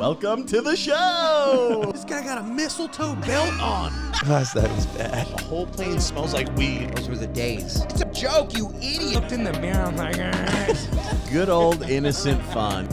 Welcome to the show. This guy got a mistletoe belt on. Gosh, that is bad. The whole plane smells like weed. Those were the days. It's a joke, you idiot. Looked in the mirror, I'm like, Good old innocent fun.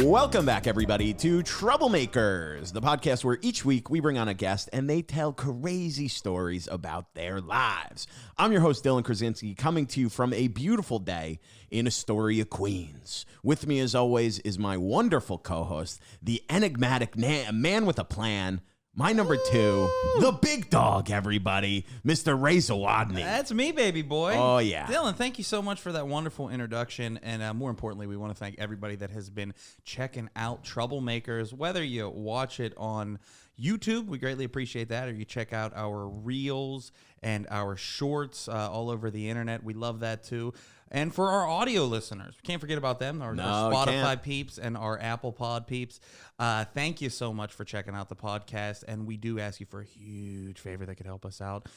Welcome back, everybody, to Troublemakers, the podcast where each week we bring on a guest and they tell crazy stories about their lives. I'm your host, Dylan Krasinski, coming to you from a beautiful day in Astoria, Queens. With me, as always, is my wonderful co-host, the enigmatic man with a plan, my number two, the big dog, everybody, Mr. Ray Zawodni. That's me, baby boy. Oh, yeah. Dylan, thank you so much for that wonderful introduction. And more importantly, we want to thank everybody that has been checking out Troublemakers, whether you watch it on YouTube, we greatly appreciate that, or you check out our reels and our shorts all over the internet. We love that, too. And for our audio listeners, we can't forget about them, our Spotify peeps and our Apple Pod peeps. Thank you so much for checking out the podcast, and we do ask you for a huge favor that could help us out.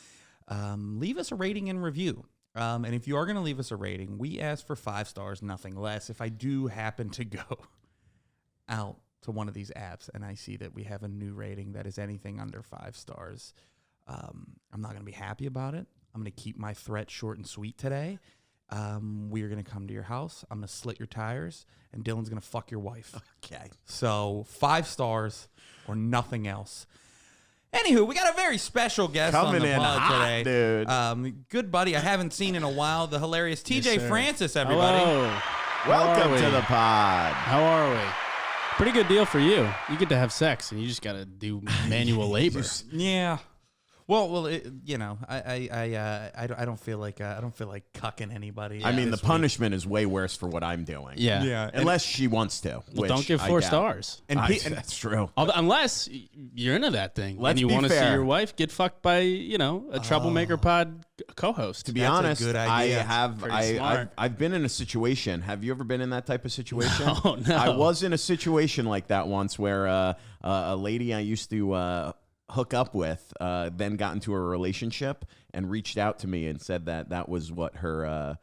Leave us a rating and review. And if you are going to leave us a rating, we ask for 5 stars, nothing less. If I do happen to go out to one of these apps and I see that we have a new rating that is anything under 5 stars, I'm not going to be happy about it. I'm going to keep my threat short and sweet today. We are going to come to your house. I'm going to slit your tires, and Dylan's going to fuck your wife. Okay. So 5 stars or nothing else. Anywho, we got a very special guest Coming on the in pod hot, today. dude. Good buddy I haven't seen in a while, the hilarious TJ Francis, everybody. Hello. Welcome to the pod. How are we? Pretty good deal for you. You get to have sex, and you just got to do manual labor. Yeah. Well, you know, I don't feel like cucking anybody. I mean, the this punishment is way worse for what I'm doing. Yeah. Unless she wants to. Well, which don't give I 4 doubt. stars. And That's true. Unless you're into that thing. Let's and you be want to see fair. your wife get fucked by, a Troublemaker pod co-host. To be That's a honest, good idea. I've been in a situation. Have you ever been in that type of situation? No. I was in a situation like that once where a lady I used to hook up with then got into a relationship and reached out to me and said that was what her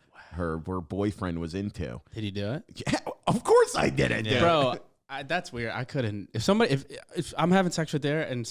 boyfriend was into. Did he do it? Yeah, of course I did it, dude. Bro, that's weird. I couldn't. If I'm having sex right there and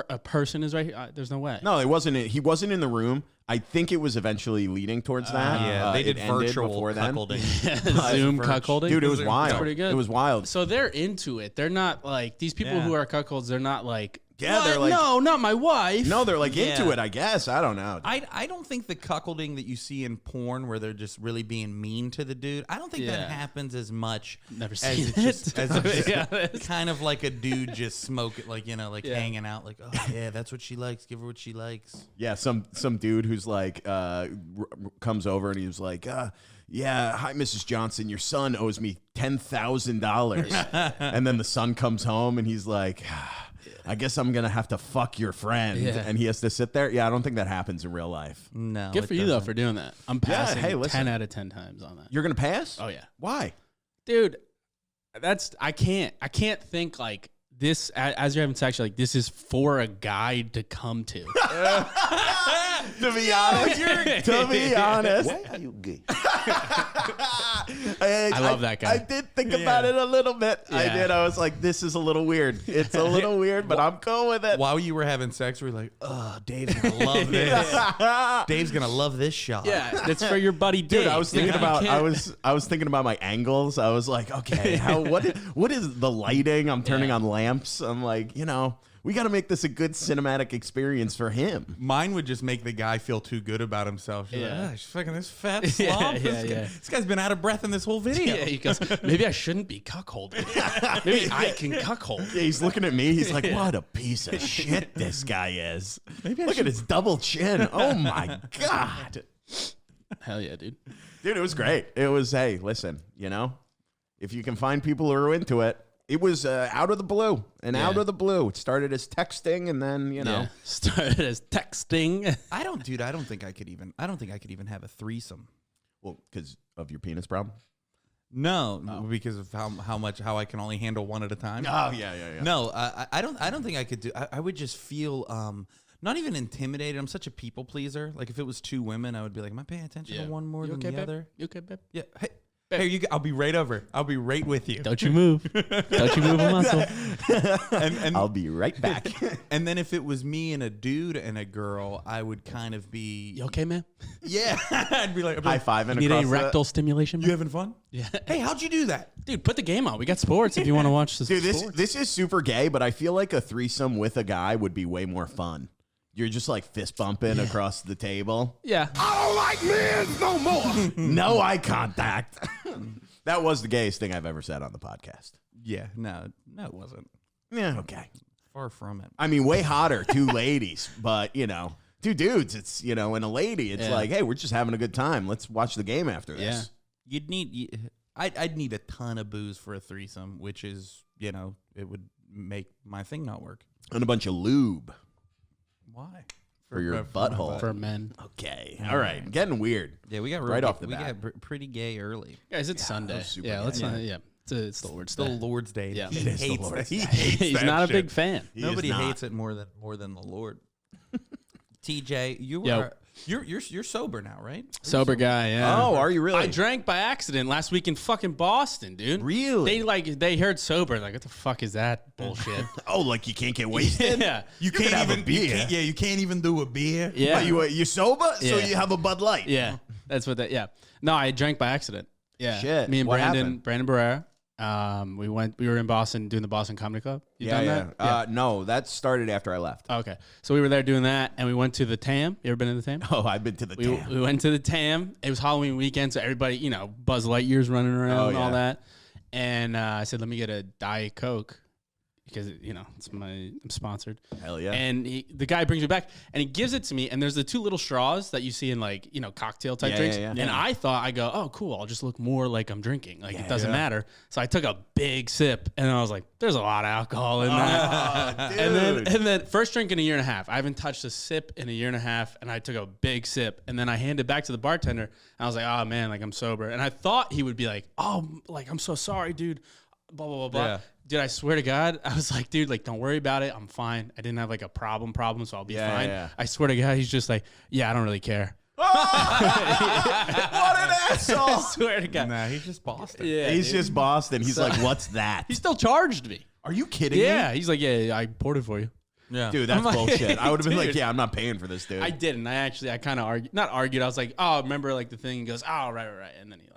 a person is right here, there's no way. No, it wasn't. He wasn't in the room. I think it was eventually leading towards that. Yeah, they did it ended virtual before then. cuckolding. Zoom cuckolding. Dude, it was wild. That's pretty good. It was wild. So they're into it. They're not like these people who are cuckolds. They're not like, Yeah, "What? they're like- no, not my wife. No, they're like into Yeah. it, I guess. I don't know. I don't think the cuckolding that you see in porn where they're just really being mean to the dude, I don't think that Yeah. happens as much Never as seen it's just, it. as it's Yeah, just kind of like a dude just smoking, like, Yeah. hanging out, like, oh, yeah, that's what she likes. Give her what she likes. Yeah, some dude who's like comes over and he was like, yeah, hi, Mrs. Johnson, your son owes me $10,000. And then the son comes home and he's like, I guess I'm going to have to fuck your friend. Yeah. And he has to sit there. Yeah, I don't think that happens in real life. No. Good it for you, though, doesn't. for doing that. I'm passing hey, listen. 10 out of 10 times on that. You're going to pass? Oh, yeah. Why? Dude, I can't think like this, as you're having sex, you're like, this is for a guy to come to. To be honest. Why are you gay? I love that guy. I did think about it a little bit. I Yeah. did. I was like, this is a little weird. It's a little weird, but I'm cool with it. While you were having sex, we were like, oh, Dave's going to love this. Dave's going to love this shot. Yeah, that's for your buddy Dave. Dude, I was thinking You about can't- I was thinking about my angles. I was like, okay, what is the lighting? I'm turning on lamps. I'm like, we got to make this a good cinematic experience for him. Mine would just make the guy feel too good about himself. She's Yeah. like, she's fucking this fat slob. Yeah, This guy's been out of breath in this whole video. Yeah, he goes, maybe I shouldn't be cuckolding. Maybe I can cuckold. Yeah, he's looking at me. He's like, what a piece of shit this guy is. Look at his double chin. Oh my God. Hell yeah, dude. Dude, it was great. It was, hey, listen, if you can find people who are into it, it was out of the blue out of the blue. It started as texting and then, Yeah. Started as texting. I don't think I could even have a threesome. Well, because of your penis problem? No, because of how I can only handle one at a time. Oh, yeah. No, I don't think I could do. I would just feel not even intimidated. I'm such a people pleaser. Like if it was 2 women, I would be like, am I paying attention to one more than the other? You okay, babe? Yeah. Hey, Here you go. I'll be right over. I'll be right with you. Don't you move. Don't you move a muscle. And I'll be right back. and then if it was me and a dude and a girl, I would kind of be You okay, man? yeah. I'd be like High fiving Need across any rectal stimulation? You having fun? Yeah. Hey, how'd you do that? Dude, put the game on. We got sports if you want to watch this. Dude, sports. this is super gay, but I feel like a threesome with a guy would be way more fun. You're just like fist bumping across the table. Yeah. I don't like men no more. No eye contact. That was the gayest thing I've ever said on the podcast. Yeah, no, it wasn't. Yeah, okay. Far from it. I mean, way hotter, two ladies, but, two dudes, it's, and a lady, it's like, hey, we're just having a good time. Let's watch the game after this. Yeah. I'd need a ton of booze for a threesome, which is, it would make my thing not work. And a bunch of lube Why? for your my butthole. butt. For men. Okay. All right. Getting weird. Yeah, we got Right off the we bat. got pretty gay early. Guys, it's Sunday. was super Yeah, gay. let's Yeah. not. Yeah, it's the Lord's It's the Day. Lord's Day. Yeah. He It is the hates Lord's it. Day. He's that not a shit. big fan. He is Nobody not. hates it more than the Lord. TJ, Yo. you're sober now, right? Sober guy, yeah. Oh, are you really? I drank by accident last week in fucking Boston, dude. Really? They heard sober, like, what the fuck is that bullshit? Oh, like you can't get wasted? Yeah. You can can't have a even beer. you can't even do a beer. Yeah. Are you sober? So Yeah. you have a Bud Light. Yeah. That's what that yeah. No, I drank by accident. Yeah. Shit. Me and What Brandon happened? Barrera. We were in Boston doing the Boston Comedy Club. You done that? No, that started after I left. Okay. So we were there doing that, and we went to the TAM. You ever been to the TAM? Oh, I've been to the We TAM. went to the TAM. It was Halloween weekend, so everybody, Buzz Lightyear's running around and all yeah. that. And I said, let me get a Diet Coke because, I'm sponsored. Hell yeah. And the guy brings me back, and he gives it to me, and there's the two little straws that you see in, cocktail type Yeah, drinks. yeah, yeah. And I thought, I go, oh, cool, I'll just look more like I'm drinking. Like, it doesn't Yeah. matter. So I took a big sip, and I was like, there's a lot of alcohol in that. Oh, And dude. then first drink in a year and a half. I haven't touched a sip in a year and a half, and I took a big sip, and then I handed it back to the bartender, and I was like, oh man, like I'm sober. And I thought he would be like, oh, like I'm so sorry, dude. Blah blah blah blah. Yeah. Dude, I swear to God, I was like, dude, like don't worry about it. I'm fine. I didn't have like a problem, so I'll be Yeah, fine. yeah. I swear to God, he's just like, yeah, I don't really care. What an I asshole. swear to God. Nah, he's just Boston. Yeah, He's dude. just Boston. He's like, what's that? He still charged me. Are you kidding me? Yeah, he's like, yeah, I poured it for you. Yeah. Dude, that's I'm like, bullshit. I would have been like, dude. yeah, I'm not paying for this, dude. I didn't. I kind of not argued. I was like, oh, remember like the thing? He goes, oh, right. And then he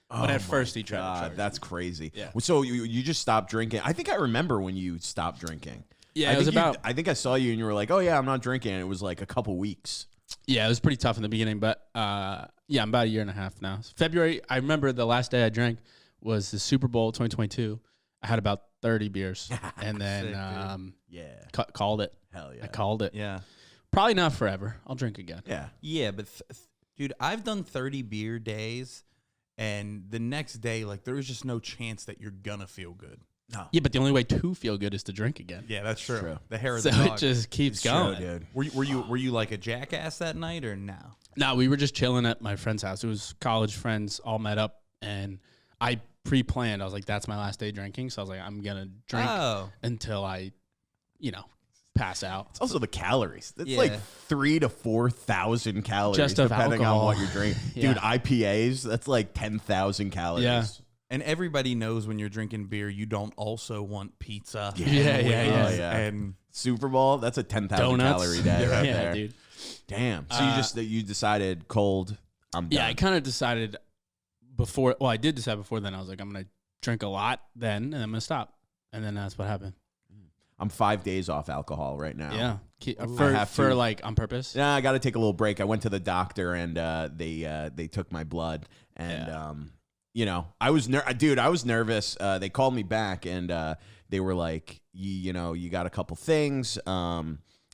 but at first he tried to charge me. That's crazy. Yeah. So you just stopped drinking. I think I remember when you stopped drinking. Yeah, I it was think about. I think I saw you and you were like, oh yeah, I'm not drinking. And it was like a couple weeks. Yeah, it was pretty tough in the beginning, but yeah, I'm about a year and a half now. February, I remember the last day I drank was the Super Bowl 2022. I had about 30 beers, and then Yeah. called it. Hell yeah. I called it. Yeah. Probably not forever. I'll drink again. Yeah. Yeah, but dude, I've done 30 beer days, and the next day, like, there was just no chance that you're gonna feel good. No. Yeah, but the only way to feel good is to drink again. Yeah, that's true. The hair of So the dog. it just keeps True, going. dude. Were you like a jackass that night or no? No, we were just chilling at my friend's house. It was college friends all met up, and I pre-planned. I was like, that's my last day drinking. So I was like, I'm going to drink until I, pass out. It's also the calories. It's Yeah. like 3,000 to 4,000 calories Just of depending alcohol. on what you're drinking. Yeah. Dude, IPAs, that's like 10,000 calories. Yeah. And everybody knows when you're drinking beer, you don't also want pizza. Yeah, yeah, yeah. Oh, yeah. And Super Bowl, that's a 10,000 Donuts. calorie day right yeah, there. dude. Damn. So you decided cold, I'm done. Yeah, I kind of decided before. Well, I did decide before then. I was like, I'm going to drink a lot then, and I'm going to stop. And then that's what happened. I'm 5 days off alcohol right now. Yeah. I have For to. like on purpose. Yeah, I got to take a little break. I went to the doctor and they took my blood and I was nervous. They called me back and they were like, you got a couple things.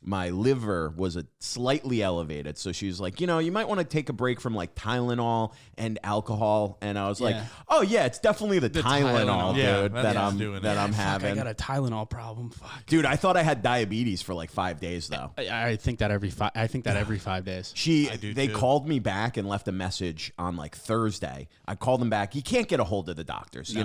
My liver was slightly elevated, so she was like, you might want to take a break from like Tylenol and alcohol. And I was like, Yeah. oh yeah, it's definitely the Tylenol, Yeah, dude, that's that what's I'm doing that it. I'm Fuck, having. I got a Tylenol problem. Fuck. Dude, I thought I had diabetes for like 5 days though. I think that every 5 days. They too. called me back and left a message on like Thursday. I called them back. You can't get a hold of the doctors,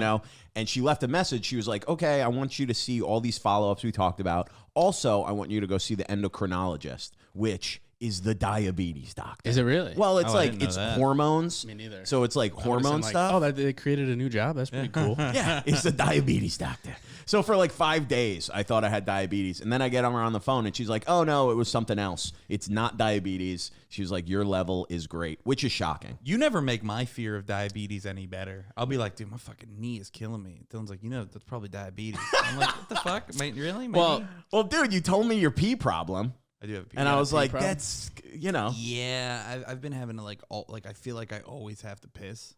And she left a message. She was like, okay, I want you to see all these follow-ups we talked about. Also, I want you to go see the endocrinologist, which is the diabetes doctor. Is it really? Well, it's Oh, I didn't know it's that. hormones. Me neither. So it's like I would've said, hormone like, stuff. Oh, they created a new job. That's pretty cool. Yeah, it's the diabetes doctor. So for like 5 days, I thought I had diabetes. And then I get on her on the phone and she's like, oh, no, it was something else. It's not diabetes. She was like, your level is great, which is shocking. You never make my fear of diabetes any better. I'll be like, dude, my fucking knee is killing me. Dylan's like, that's probably diabetes. I'm like, what the fuck? Mate, really? Maybe? Well, dude, you told me your pee problem. I do have a pee. And I was like, problem? that's, Yeah, I've been having to I feel like I always have to piss.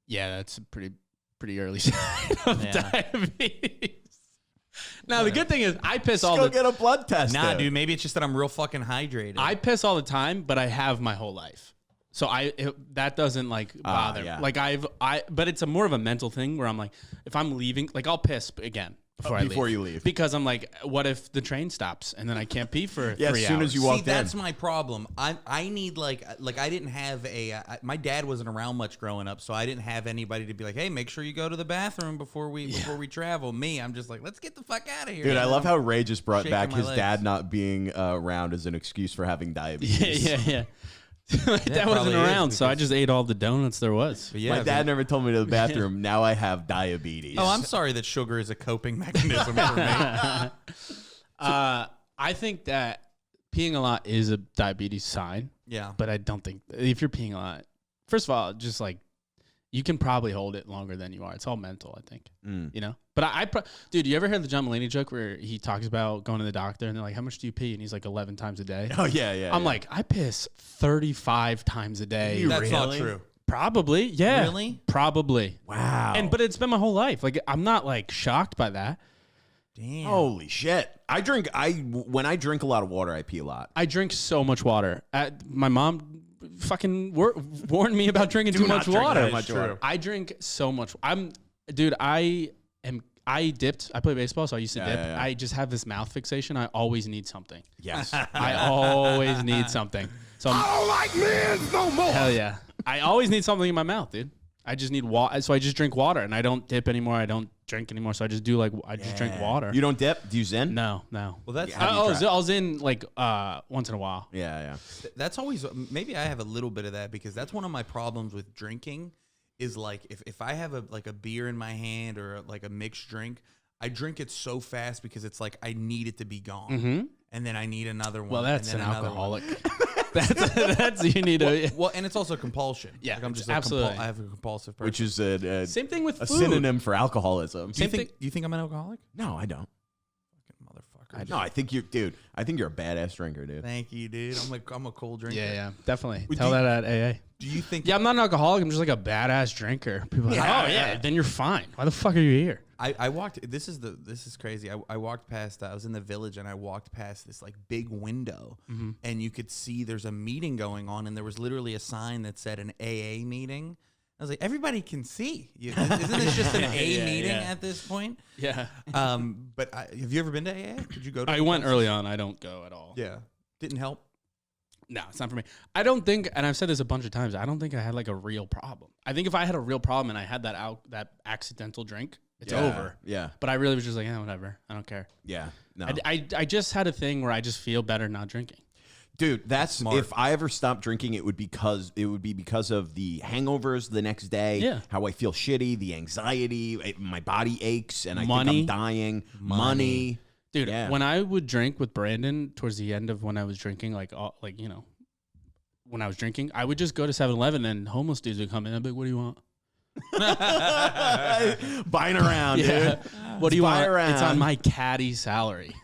Yeah, that's a pretty early sign of diabetes. Now, the good thing is I piss all go the get a blood test. Nah, dude, maybe it's just that I'm real fucking hydrated. I piss all the time, but I have my whole life. So that doesn't like bother. yeah. Like but it's more of a mental thing where I'm like, if I'm leaving, like I'll piss again before you leave. Because I'm like, what if the train stops and then I can't pee for 3 as hours? soon as you walk in. that's my problem. I need like I didn't have my dad wasn't around much growing up, so I didn't have anybody to be like, hey, make sure you go to the bathroom before we travel. Me, I'm just like, let's get the fuck out of here. Dude, I love how Ray just brought Shaking back my his legs. dad not being around as an excuse for having diabetes. Yeah. My dad wasn't probably is, around, so I because- just ate all the donuts there was. But yeah, My dad never told me to the bathroom. Now I have diabetes. Oh, I'm sorry that sugar is a coping mechanism for me. I think that peeing a lot is a diabetes sign, Yeah. but I don't think if you're peeing a lot, first of all, just like you can probably hold it longer than you are. It's all mental, I think. You know? But dude, you ever heard the John Mulaney joke where he talks about going to the doctor and they're like, how much do you pee? And he's like 11 times a day. Oh, yeah. I'm like, I piss 35 times a day. That's not really? true. Probably. Yeah. Really? Probably. wow. But it's been my whole life. Like, I'm not like shocked by that. Damn. Holy shit. When I drink a lot of water, I pee a lot. I drink so much water. My mom fucking warned me about drinking too much water. that much water. I drink so much. I dipped. I play baseball, so I used to dip. yeah. I just have this mouth fixation. I always need something. Yes. I always need something. So I don't like men no more. hell yeah. I always need something in my mouth, dude. I just need water. So I just drink water, and I don't dip anymore. I don't drink anymore. So I just drink water. You don't dip? Do you Zen? No. Well, that's Have you tried? I was in like once in a while. Yeah. that's always maybe I have a little bit of that because that's one of my problems with drinking is like if I have a beer in my hand or like a mixed drink, I drink it so fast because it's like I need it to be gone. And then I need another one. Well, that's and an then another alcoholic. one. that's you need to. Well, and it's also compulsion. Yeah, like I'm just absolutely. I have a compulsive person. Which is a Same thing with a food. synonym for alcoholism. Do you think I'm an alcoholic? No, I don't. Motherfucker. No, I think you're a badass drinker, dude. Thank you, dude. I'm a cold drinker. Yeah, definitely. Would Tell you- that at AA. Do you think? Yeah, I'm not an alcoholic. I'm just like a badass drinker. People are like, Yeah, oh yeah, yeah. then you're fine. Why the fuck are you here? I walked. This is crazy. I walked past. I was in the Village and I walked past this like big window, and you could see there's a meeting going on, and there was literally a sign that said an AA meeting. I was like, everybody can see. Isn't this just an A meeting at this point? Yeah. But have you ever been to AA? Did you go to? I went early on. I don't go at all. Yeah, didn't help. No, it's not for me. I don't think, and I've said this a bunch of times, I don't think I had like a real problem. I think if I had a real problem and I had that accidental drink, it's over. Yeah. But I really was just like, whatever. I don't care. Yeah. No. I just had a thing where I just feel better not drinking. Dude, that's Smart. if I ever stopped drinking, it would be because of the hangovers the next day. Yeah. How I feel shitty, the anxiety, my body aches, and I think Money. I'm dying. Money. Dude, Yeah. when I would drink with Brandon towards the end of when I was drinking, when I was drinking, I would just go to 7-Eleven and homeless dudes would come in. I'd be like, what do you want? Buying around, dude. What do you Buy want? around. It's on my caddy salary.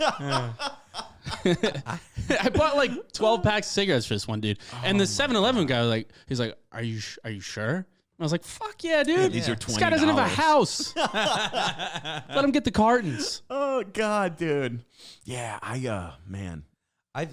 I bought like 12 packs of cigarettes for this one dude. And the 7-Eleven guy was like, he's like, are you sure? I was like, fuck yeah, dude. These are This guy doesn't have a $20. house. Let him get the cartons. Oh God, dude. Yeah, man. I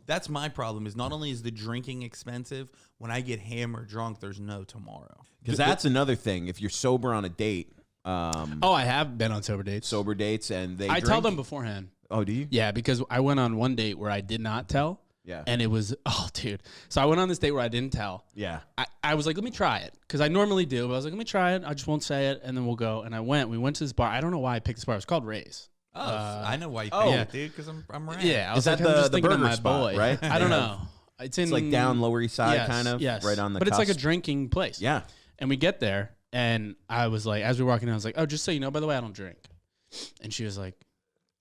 that's my problem. Is not only is the drinking expensive, when I get hammered drunk, there's no tomorrow. Because that's another thing. If you're sober on a date, Oh, I have been on sober dates. sober dates, and they I drink, tell them beforehand. Oh, do you? Yeah, because I went on one date where I did not tell. Yeah. And it was, oh, dude. So I went on this date where I didn't tell. Yeah. I was like, let me try it. Because I normally do. But I was like, let me try it. I just won't say it. And then we'll go. And we went to this bar. I don't know why I picked this bar. It was called Ray's. I know why you oh. think it, dude, because I'm right. Yeah, I Is was that like, I'm just the thinking of burger my spot, boy. right? I don't know. It's like down Lower East Side, yes, kind of, yes. right on the But it's like a cusp. drinking place. Yeah. And we get there, and I was like, as we were walking in, I was like, oh, just so you know, by the way, I don't drink. And she was like,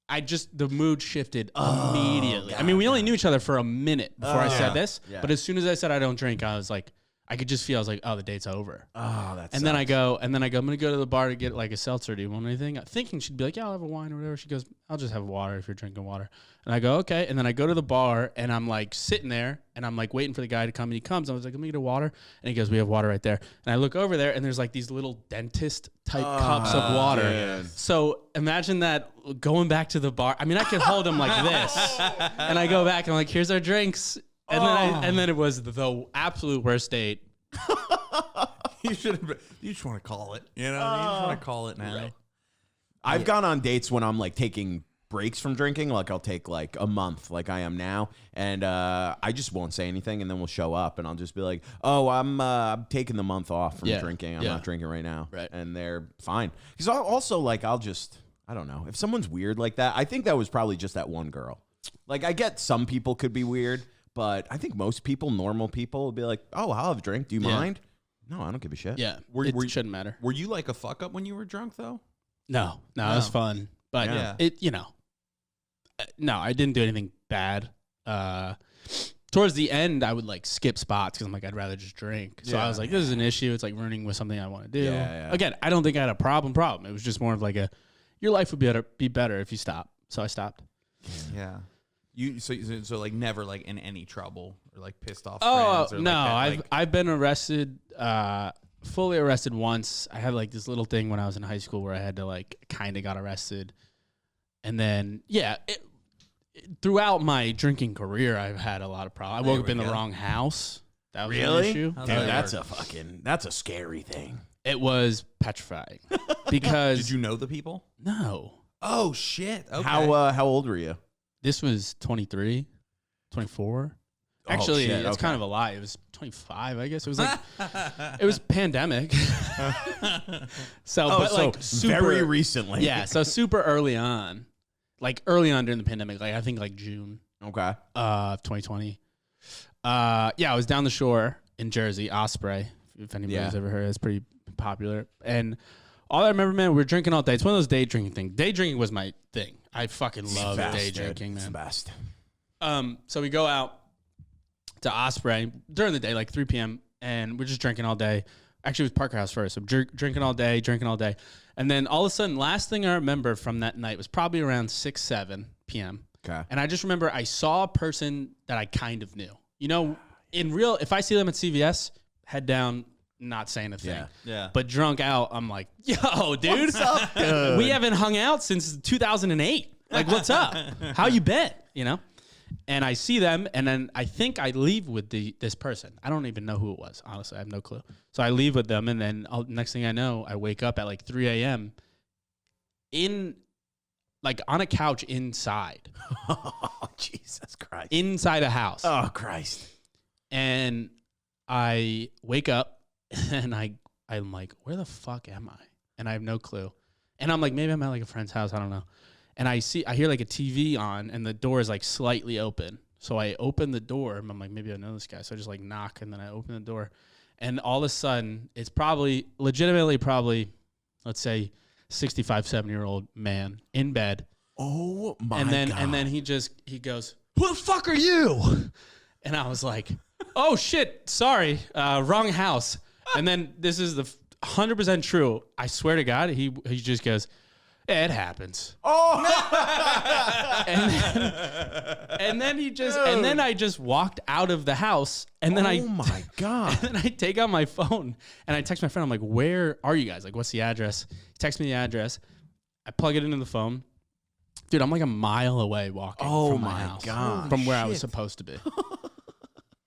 the mood shifted immediately. God, I mean, we only knew each other for a minute before I Yeah. said this, Yeah. but as soon as I said I don't drink, I was like, I could just feel, I was like, oh, the date's over. Oh, that's. And then I go, I'm going to go to the bar to get like a seltzer. Do you want anything? Thinking she'd be like, yeah, I'll have a wine or whatever. She goes, I'll just have water if you're drinking water. And I go, okay. And then I go to the bar and I'm like sitting there and I'm like waiting for the guy to come. And he comes. I was like, let me get a water. And he goes, we have water right there. And I look over there and there's like these little dentist type cups of water. man. So imagine that going back to the bar. I mean, I could hold them like this. And I go back and I'm like, here's our drinks. And then it was the absolute worst date. You should. You just want to call it. You know, you just want to call it now. Right. I've gone on dates when I'm like taking breaks from drinking. Like I'll take like a month, like I am now, and I just won't say anything, and then we'll show up, and I'll just be like, "Oh, I'm taking the month off from drinking. I'm not drinking right now," Right. And they're fine. Because also like I don't know if someone's weird like that. I think that was probably just that one girl. Like I get some people could be weird, but I think most people, normal people, will be like, "Oh, I'll have a drink. Do you mind?" No, I don't give a shit. Yeah. Were- Shouldn't matter. Were you like a fuck up when you were drunk though? No, it was fun. But Yeah. no, I didn't do anything bad. Towards the end, I would like skip spots because I'm like, I'd rather just drink. So I was like, this is an issue. It's like ruining with something I want to do. Yeah. Again, I don't think I had a problem. It was just more of like your life would be better if you stop. So I stopped. Yeah. You so like never like in any trouble or like pissed off Oh friends or no, like that, I've been arrested, fully arrested once. I had like this little thing when I was in high school where I had to like kind of got arrested, and then throughout my drinking career, I've had a lot of problems. I woke up in the wrong house. That was an issue. Dude, that's a scary thing. It was petrifying because Did you know the people? no, Oh shit. Okay. How old were you? this was 23, 24. Actually, shit, it's okay. kind of a lie. It was 25, I guess. It was like it was pandemic. But like super very recently. Yeah, so super early on. Like early on during the pandemic, like I think like June Okay. of 2020. I was down the shore in Jersey, Osprey. If anybody's ever heard, it's pretty popular. And all I remember, man, we were drinking all day. It's one of those day drinking things. Day drinking was my thing. I fucking love day drinking, It's the man. best. So we go out to Osprey during the day, like 3 p.m., and we're just drinking all day. Actually, it was Parker House first. So drinking all day. And then all of a sudden, last thing I remember from that night was probably around 6, 7 p.m. Okay. And I just remember I saw a person that I kind of knew. You know, in real, if I see them at CVS, head down, not saying a thing. Yeah. But drunk out, I'm like, yo, dude. What's up, dude? We haven't hung out since 2008. Like, what's up? How you been? You know? And I see them, and then I think I leave with this person. I don't even know who it was. Honestly, I have no clue. So I leave with them, and then next thing I know, I wake up at like 3 a.m. on a couch inside. Oh, Jesus Christ. Inside a house. Oh, Christ. And I wake up, and I'm like, where the fuck am I? And I have no clue. And I'm like, maybe I'm at like a friend's house. I don't know. And I hear like a TV on, and the door is like slightly open. So I open the door, and I'm like, maybe I know this guy. So I just like knock, and then I open the door. And all of a sudden, it's legitimately, let's say, 65, 70-year-old man in bed. Oh, my God. And then he goes, who the fuck are you? And I was like, oh, shit, sorry, wrong house. And then this is the 100% true. I swear to God, he just goes, it happens. Oh, and then I just walked out of the house, and then oh my God. and then I take out my phone and I text my friend. I'm like, where are you guys? Like, what's the address? He texts me the address. I plug it into the phone. Dude, I'm like a mile away walking from my house. God. From where I was supposed to be.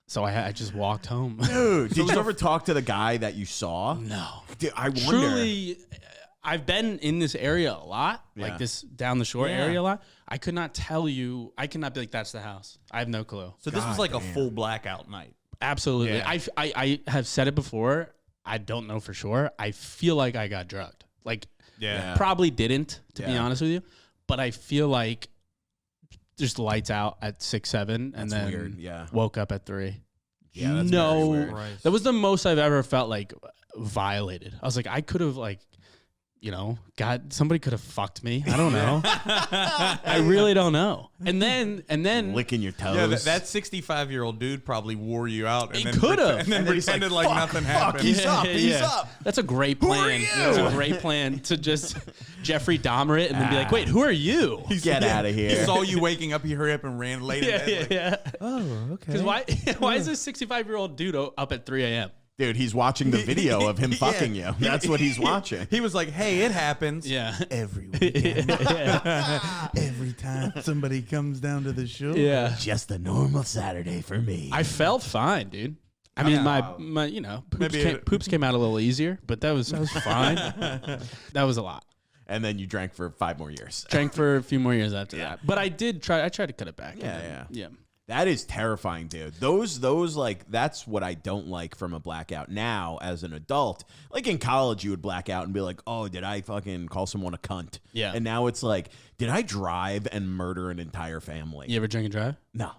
So I just walked home. Dude, did you ever talk to the guy that you saw? No. Dude, I wonder. Truly, I've been in this area a lot, like this down the shore area a lot. I could not tell you. I cannot be like, that's the house. I have no clue. So this was like a full blackout night. Absolutely. Yeah. I have said it before. I don't know for sure. I feel like I got drugged. Like, Yeah. probably didn't, to be honest with you. but I feel like just lights out at 6, 7, and then weird. Yeah. woke up at 3. Yeah, that's very weird. That was the most I've ever felt like violated. I was like, I could have like, God, somebody could have fucked me. I don't know. I really don't know. And then licking your toes. Yeah, that 65-year-old dude probably wore you out. He could have. And then pretended like nothing happened. He's up. He's up. That's a great plan. That's a great plan to just Jeffrey Dahmer it and then be like, wait, who are you? Get out of here. He saw you waking up. He hurried up and ran late in bed. Oh, okay. Because why is this 65-year-old dude up at 3 a.m.? Dude, he's watching the video of him fucking you. That's what he's watching. He was like, hey, it happens. Yeah. Every weekend. Every time somebody comes down to the show. Yeah. Just a normal Saturday for me. I felt fine, dude. I mean, my poops came out a little easier, but that was fine. That was a lot. And then you drank for 5 more years. Drank for a few more years after that. But I tried to cut it back. Yeah. That is terrifying, dude. Those like, that's what I don't like from a blackout now as an adult. Like in college, you would black out and be like, oh, did I fucking call someone a cunt? Yeah. And now it's like, did I drive and murder an entire family? You ever drink and drive? No.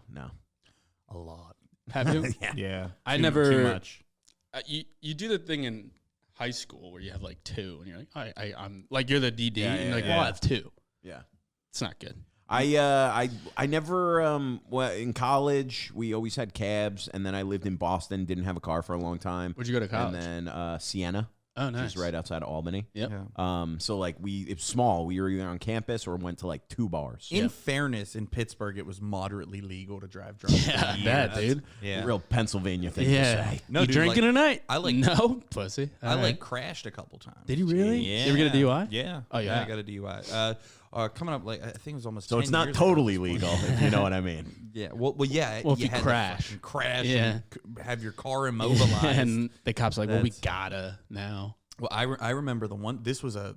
A lot. Have you? Yeah. I never. Too much. You do the thing in high school where you have like 2 and you're like, I'm like, you're the DD and you're like, well, I have 2. Yeah. It's not good. I never in college we always had cabs, and then I lived in Boston, didn't have a car for a long time. Where'd you go to college? And then Siena. Oh, nice. Which is right outside of Albany. Yep. Yeah. So like it's small. We were either on campus or went to like 2 bars. In fairness, in Pittsburgh, it was moderately legal to drive drunk. Yeah, that dude. Yeah. A real Pennsylvania thing to say. No, you dude, drinking tonight? I like no pussy. I crashed a couple times. Did you really? Yeah. You ever get a DUI? Yeah. Oh yeah. I got a DUI. Coming up, like I think it was almost. So 10 it's not years totally ago. legal, if you know what I mean. Yeah. Well, yeah. Well, if you had to crash. fucking crash, Yeah. and have your car immobilized. And the cops are like, well, we That's- gotta now. Well, I remember the one. This was a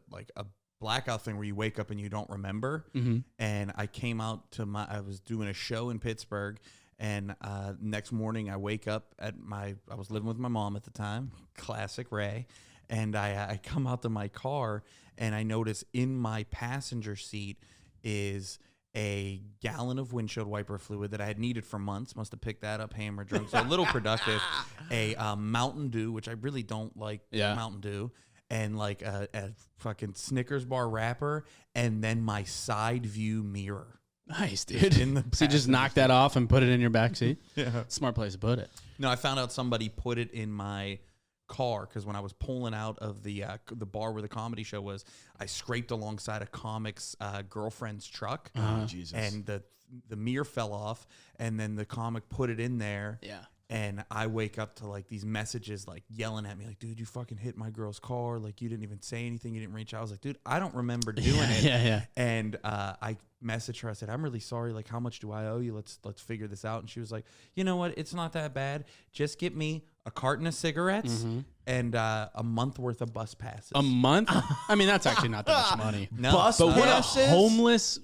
blackout thing where you wake up and you don't remember. Mm-hmm. And I came out to I was doing a show in Pittsburgh, and next morning I wake up I was living with my mom at the time, classic Ray, and I come out to my car and I notice in my passenger seat is a gallon of windshield wiper fluid that I had needed for months. Must have picked that up, hammered, drunk, so a little productive. A Mountain Dew, which I really don't like Mountain Dew, and like a fucking Snickers bar wrapper, and then my side view mirror. Nice, dude. In the So you just knock that off and put it in your back seat? Yeah. Smart place to put it. No, I found out somebody put it in my car because when I was pulling out of the bar where the comedy show was, I scraped alongside a comic's girlfriend's truck. Oh, Jesus. And the mirror fell off, and then the comic put it in there. Yeah. And I wake up to like these messages like yelling at me like, dude, you fucking hit my girl's car. Like you didn't even say anything. You didn't reach out. I was like, dude, I don't remember doing it. Yeah. And I messaged her. I said, I'm really sorry. Like, how much do I owe you? Let's figure this out. And she was like, you know what? It's not that bad. Just get me a carton of cigarettes and a month worth of bus passes. A month? I mean, that's actually not that much money. No. Bus But what a passes? homeless,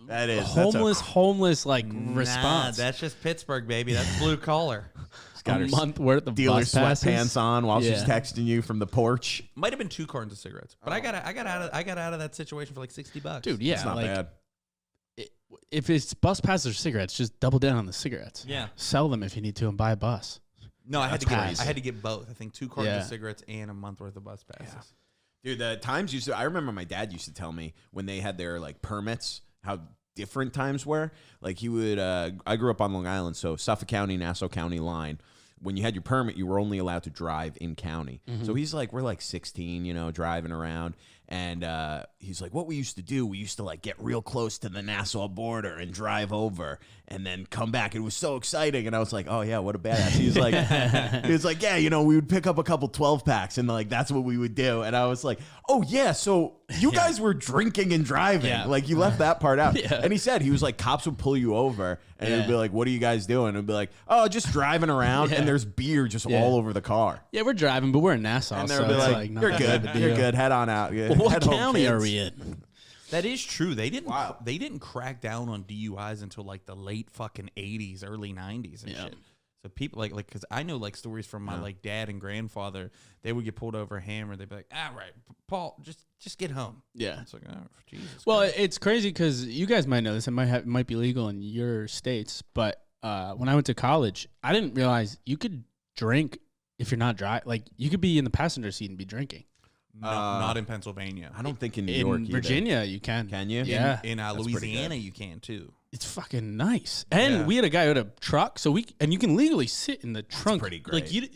That is homeless like Nah, response. that's just Pittsburgh, baby. That's blue collar. got a her month worth of dealer bus passes? sweatpants on while she's Yeah. texting you from the porch. Might have been 2 cartons of cigarettes, but I got out of that situation for like $60. Dude, yeah. It's not like, bad. If it's bus passes or cigarettes, just double down on the cigarettes. Yeah. Sell them if you need to and buy a bus. No, I had That's to crazy. get both. I think 2 cartons Yeah. of cigarettes and a month worth of bus passes. Dude, the times I remember my dad used to tell me when they had their like permits, how different times were. Like he would, I grew up on Long Island, so Suffolk County, Nassau County line. When you had your permit, you were only allowed to drive in county. So he's like, we're like 16, driving around. And he's like, what we used to do, we used to like get real close to the Nassau border and drive over and then come back. It was so exciting. And I was like, oh yeah, what a badass. He was like, yeah, we would pick up a couple 12 packs and like, that's what we would do. And I was like, oh yeah, so you guys were drinking and driving. Yeah. Like you left that part out. Yeah. And he was like, cops would pull you over and it'd be like, what are you guys doing? It'd be like, oh, just driving around. And there's beer just all over the car. Yeah, we're driving, but we're in Nassau. And so they'll be it's like, not you're that good. big of a You're deal. good. Head on out. Well, what Head home, county kids. are we in? That is true. They didn't. Wow. They didn't crack down on DUIs until like the late fucking 80s, early 90s and shit. So people like because I know like stories from my like dad and grandfather. They would get pulled over hammered. They'd be like, "All right, Paul, just get home." Yeah. It's like, oh, Jesus. Well, Christ. it's crazy because you guys might know this. It might be legal in your states, but when I went to college, I didn't realize you could drink if you're not dry. Like you could be in the passenger seat and be drinking. No, not in Pennsylvania. I don't think in New York either. Virginia, you can. Can you? Yeah. In Louisiana, you can too. It's fucking nice. And we had a guy who had a truck, so and you can legally sit in the trunk. pretty great. Like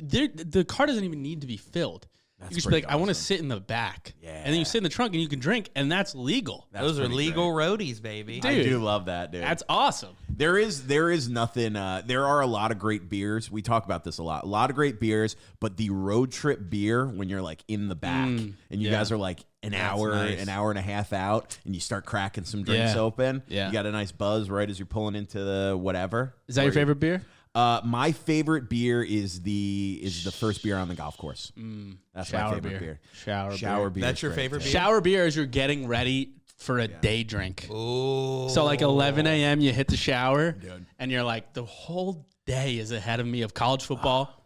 the car doesn't even need to be filled. You just be like, I want to sit in the back. Yeah. And then you sit in the trunk and you can drink, and that's legal. Those are legal roadies, baby. Dude, I do love that, dude. That's awesome. There is nothing. There are a lot of great beers. We talk about this a lot. A lot of great beers, but the road trip beer when you're like in the back and you guys are like an hour and a half out, and you start cracking some drinks open. Yeah, you got a nice buzz right as you're pulling into the whatever. Is that your favorite beer? My favorite beer is the first beer on the golf course. That's my favorite beer. Shower beer. That's your favorite beer? Shower beer is you're getting ready for a day drink. Oh. So like 11 a.m. you hit the shower and you're like, the whole day is ahead of me of college football.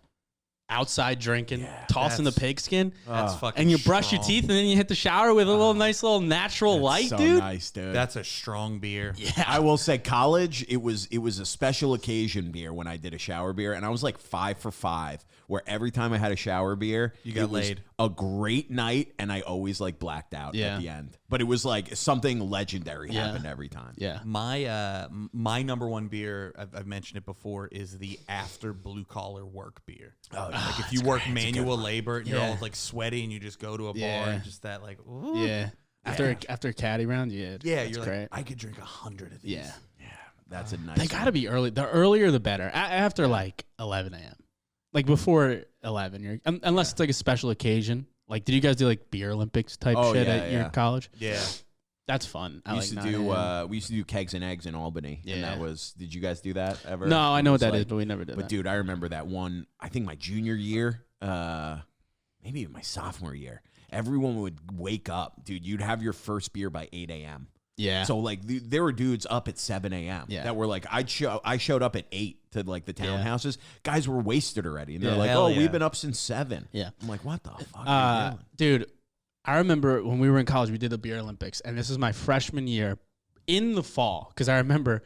Outside drinking, tossing the pigskin. That's fucking and you brush your teeth, and then you hit the shower with a nice little natural light, so dude. Nice, dude. That's a strong beer. Yeah, I will say, college it was a special occasion beer when I did a shower beer, and I was like 5 for 5. Where every time I had a shower beer, you got laid. A great night, and I always like blacked out at the end. But it was like something legendary happened every time. Yeah, my number one beer, I've mentioned it before, is the after blue collar work beer. Oh, like if you work manual labor, you're all like sweaty, and you just go to a bar and just that like after a caddy round, you're great. like, I could drink 100 of these. Yeah, that's a nice. They got to be early. The earlier, the better. After like 11 a.m. Like before 11, unless it's like a special occasion. Like, did you guys do like beer Olympics type shit at your college? Yeah, that's fun. We used to do kegs and eggs in Albany. Yeah, and that was. Did you guys do that ever? No, I know what that is, but we never did. But dude, I remember that one. I think my junior year, maybe even my sophomore year. Everyone would wake up, dude. You'd have your first beer by 8 a.m. Yeah. So like there were dudes up at 7 a.m. that were like, I showed up at 8 to like the townhouses. Guys were wasted already, and they're like, we've been up since 7. Yeah. I'm like, what the fuck are you doing? Dude, I remember when we were in college, we did the beer Olympics, and this is my freshman year in the fall, because I remember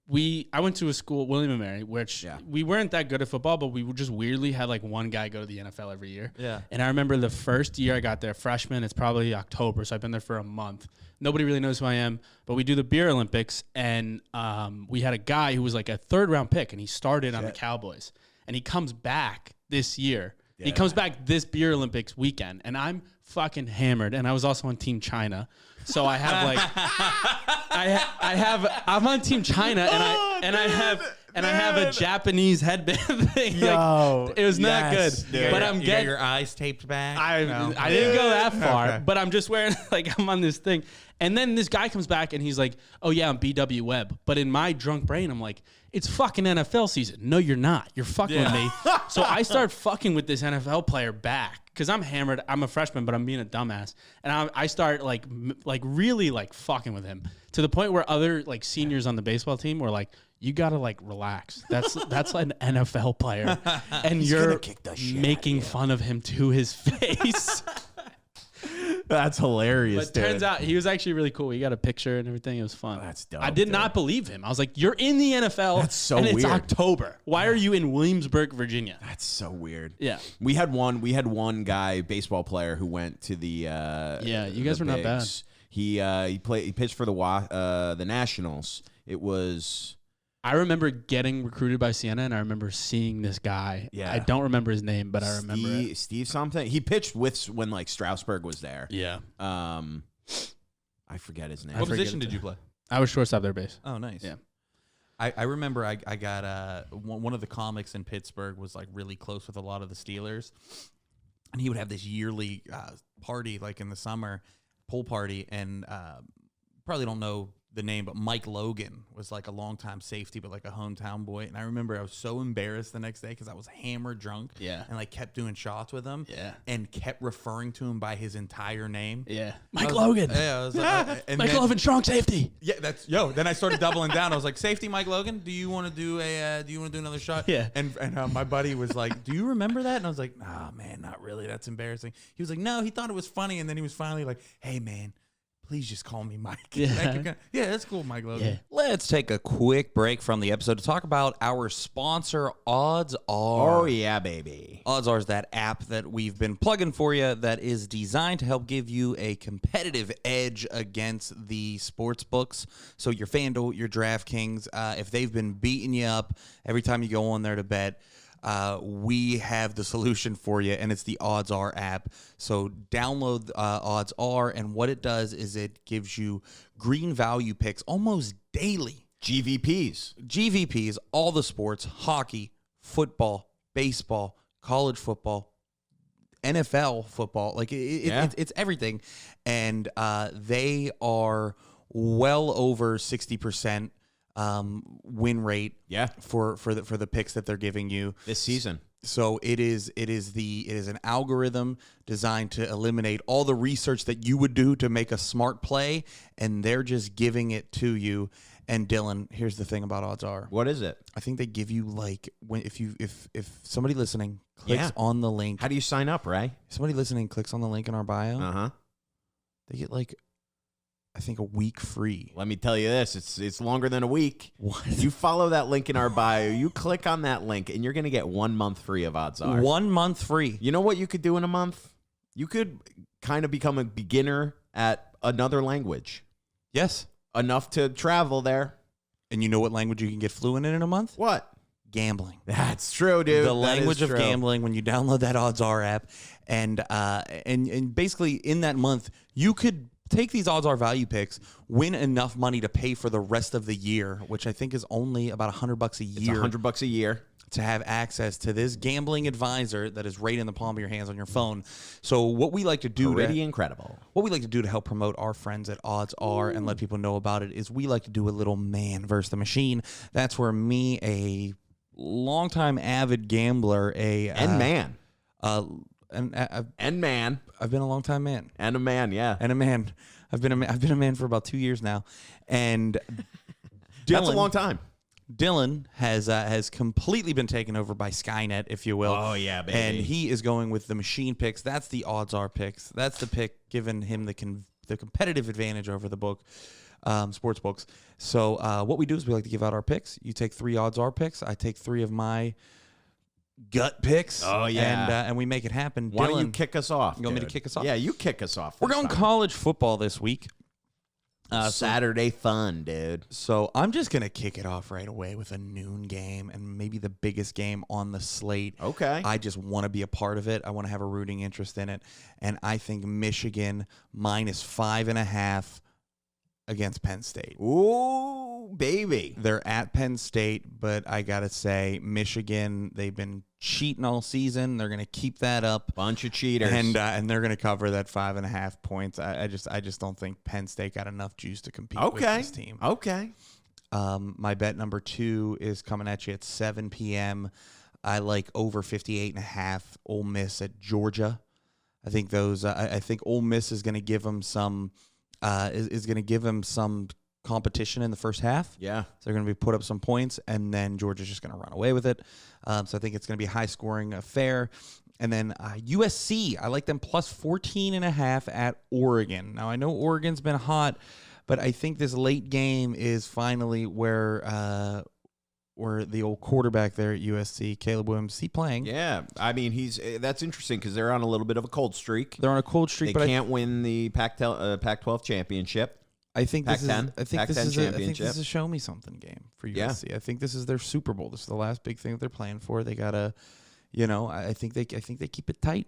I went to a school, William & Mary, which we weren't that good at football, but we just weirdly had like one guy go to the NFL every year. Yeah. And I remember the first year I got there, freshman, it's probably October, so I've been there for a month. Nobody really knows who I am, but we do the beer Olympics, and we had a guy who was like a 3rd-round pick, and he started on the Cowboys. And he comes back this year. Yeah. He comes back this beer Olympics weekend, and I'm fucking hammered. And I was also on Team China, so I have like, I'm on Team China, and I have a Japanese headband thing. Yo, like, it was not good, dude. But you got your eyes taped back. I didn't go that far, but I'm just wearing like I'm on this thing. And then this guy comes back and he's like, "Oh yeah, I'm BW Webb." But in my drunk brain, I'm like, "It's fucking NFL season." No, you're not. You're fucking with me. So I start fucking with this NFL player back because I'm hammered. I'm a freshman, but I'm being a dumbass. And I start like really like fucking with him to the point where other like seniors on the baseball team were like, "You gotta like relax. That's an NFL player, and you're making fun of him to his face." That's hilarious. But turns out he was actually really cool. We got a picture and everything. It was fun. That's dope. I did not believe him. I was like, "You're in the NFL. That's so and it's weird. October. Why are you in Williamsburg, Virginia?" That's so weird. Yeah. We had one guy, baseball player, who went to the you guys were not bad. He pitched for the Nationals. It was. I remember getting recruited by Siena, and I remember seeing this guy. Yeah. I don't remember his name, but I remember it. Steve something. He pitched when like Strasburg was there. Yeah. I forget his name. What position did you play? I was shortstop, their base. Oh, nice. Yeah. I remember I got one of the comics in Pittsburgh was like really close with a lot of the Steelers, and he would have this yearly party like in the summer, pool party, and probably don't know the name, but Mike Logan was like a longtime safety, but like a hometown boy. And I remember I was so embarrassed the next day because I was hammered drunk. Yeah. And like kept doing shots with him. Yeah. And kept referring to him by his entire name. Yeah. Mike Logan. Yeah. I was like, and Mike then, Logan, strong safety. Yeah, then I started doubling down. I was like, safety Mike Logan, do you want to do another shot? Yeah. And my buddy was like, do you remember that? And I was like, nah, man, not really. That's embarrassing. He was like, no, he thought it was funny. And then he was finally like, hey, man, please just call me Mike. Yeah. Yeah, that's cool, Mike Logan. Yeah. Let's take a quick break from the episode to talk about our sponsor, Odds Are. Oh, yeah, baby. Odds Are is that app that we've been plugging for you that is designed to help give you a competitive edge against the sports books. So your FanDuel, your DraftKings, if they've been beating you up every time you go on there to bet, we have the solution for you, and it's the Odds Are app. So download Odds Are, and what it does is it gives you green value picks almost daily. GVPs, all the sports, hockey, football, baseball, college football, NFL football. Like it's everything. And they are well over 60% win rate for the picks that they're giving you This season. So it is an algorithm designed to eliminate all the research that you would do to make a smart play, and they're just giving it to you. And Dylan, here's the thing about Odds Are. What is it? I think they give you if somebody listening clicks on the link. How do you sign up, Ray? Somebody listening clicks on the link in our bio. Uh-huh. They get I think a week free. Let me tell you this. It's longer than a week. What? You follow that link in our bio. You click on that link, and you're going to get 1 month free of Odds Are. 1 month free. You know what you could do in a month? You could kind of become a beginner at another language. Yes. Enough to travel there. And you know what language you can get fluent in a month? What? Gambling. That's true, dude. The language of true. gambling when you download that Odds Are app. And basically in that month, you could take these Odds Are value picks, win enough money to pay for the rest of the year, which I think is only about $100 a year. It's $100 a year. To have access to this gambling advisor that is right in the palm of your hands on your phone. So what we like to do Pretty incredible. What we like to do to help promote our friends at Odds Are and let people know about it is we like to do a little man versus the machine. That's where me, a longtime avid gambler, man. I've been a long time man. And a man, yeah. And a man. I've been a man for about 2 years now. And Dylan, that's a long time. Dylan has completely been taken over by Skynet, if you will. Oh, yeah, baby. And he is going with the machine picks. That's the Odds Are picks. That's the pick giving him the competitive advantage over the book, sports books. So what we do is we like to give out our picks. You take 3 Odds Are picks. I take 3 of my gut picks. Oh, yeah. And we make it happen. Why Dylan, don't you kick us off? You want me to kick us off? Yeah, you kick us off. We're going college football this week. Saturday fun, dude. So I'm just going to kick it off right away with a noon game and maybe the biggest game on the slate. Okay. I just want to be a part of it. I want to have a rooting interest in it. And I think Michigan -5.5 against Penn State. Ooh, baby. They're at Penn State, but I got to say, Michigan, they've been cheating all season. They're going to keep that up. Bunch of cheaters. And they're going to cover that 5.5 points. I just don't think Penn State got enough juice to compete with this team. Okay. My bet number 2 is coming at you at 7 p.m. I like over 58.5 Ole Miss at Georgia. I think I think Ole Miss is going to give them some some competition in the first half. Yeah. So they're going to put up some points, and then Georgia's just going to run away with it. So I think it's going to be a high-scoring affair. And then USC, I like them +14.5 at Oregon. Now, I know Oregon's been hot, but I think this late game is finally where the old quarterback there at USC, Caleb Williams, is he playing? Yeah. I mean, that's interesting because they're on a little bit of a cold streak. They're on a cold streak, They but can't win the Pac-12 championship. I think this Pac-10? is Championship. a show me something game for Yeah. USC. I think this is their Super Bowl. This is the last big thing that they're playing for. They gotta, I think they keep it tight.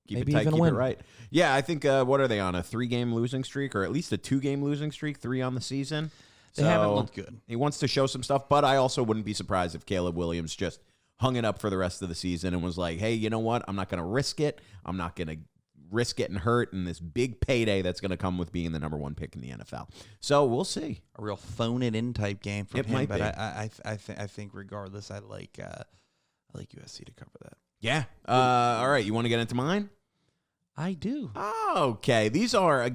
Maybe Keep it tight, even keep win. it right. Yeah, I think, what are they on, a 3-game losing streak or at least a 2-game losing streak, 3 on the season? They haven't looked good. He wants to show some stuff, but I also wouldn't be surprised if Caleb Williams just hung it up for the rest of the season and was like, hey, you know what? I'm not going to risk it. I'm not going to risk getting hurt and this big payday that's going to come with being the number 1 pick in the NFL. So we'll see. A real phone it in type game from him. Might but be. I think regardless, I like USC to cover that. Yeah. All right. You want to get into mine? I do. Okay. These are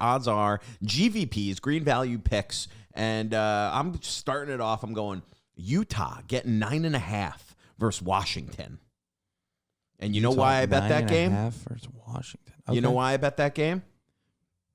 odds are GVPs, green value picks. And I'm starting it off. I'm going Utah getting 9.5 versus Washington. And you know why I bet that game? 9.5 versus Washington. Okay. You know why I bet that game?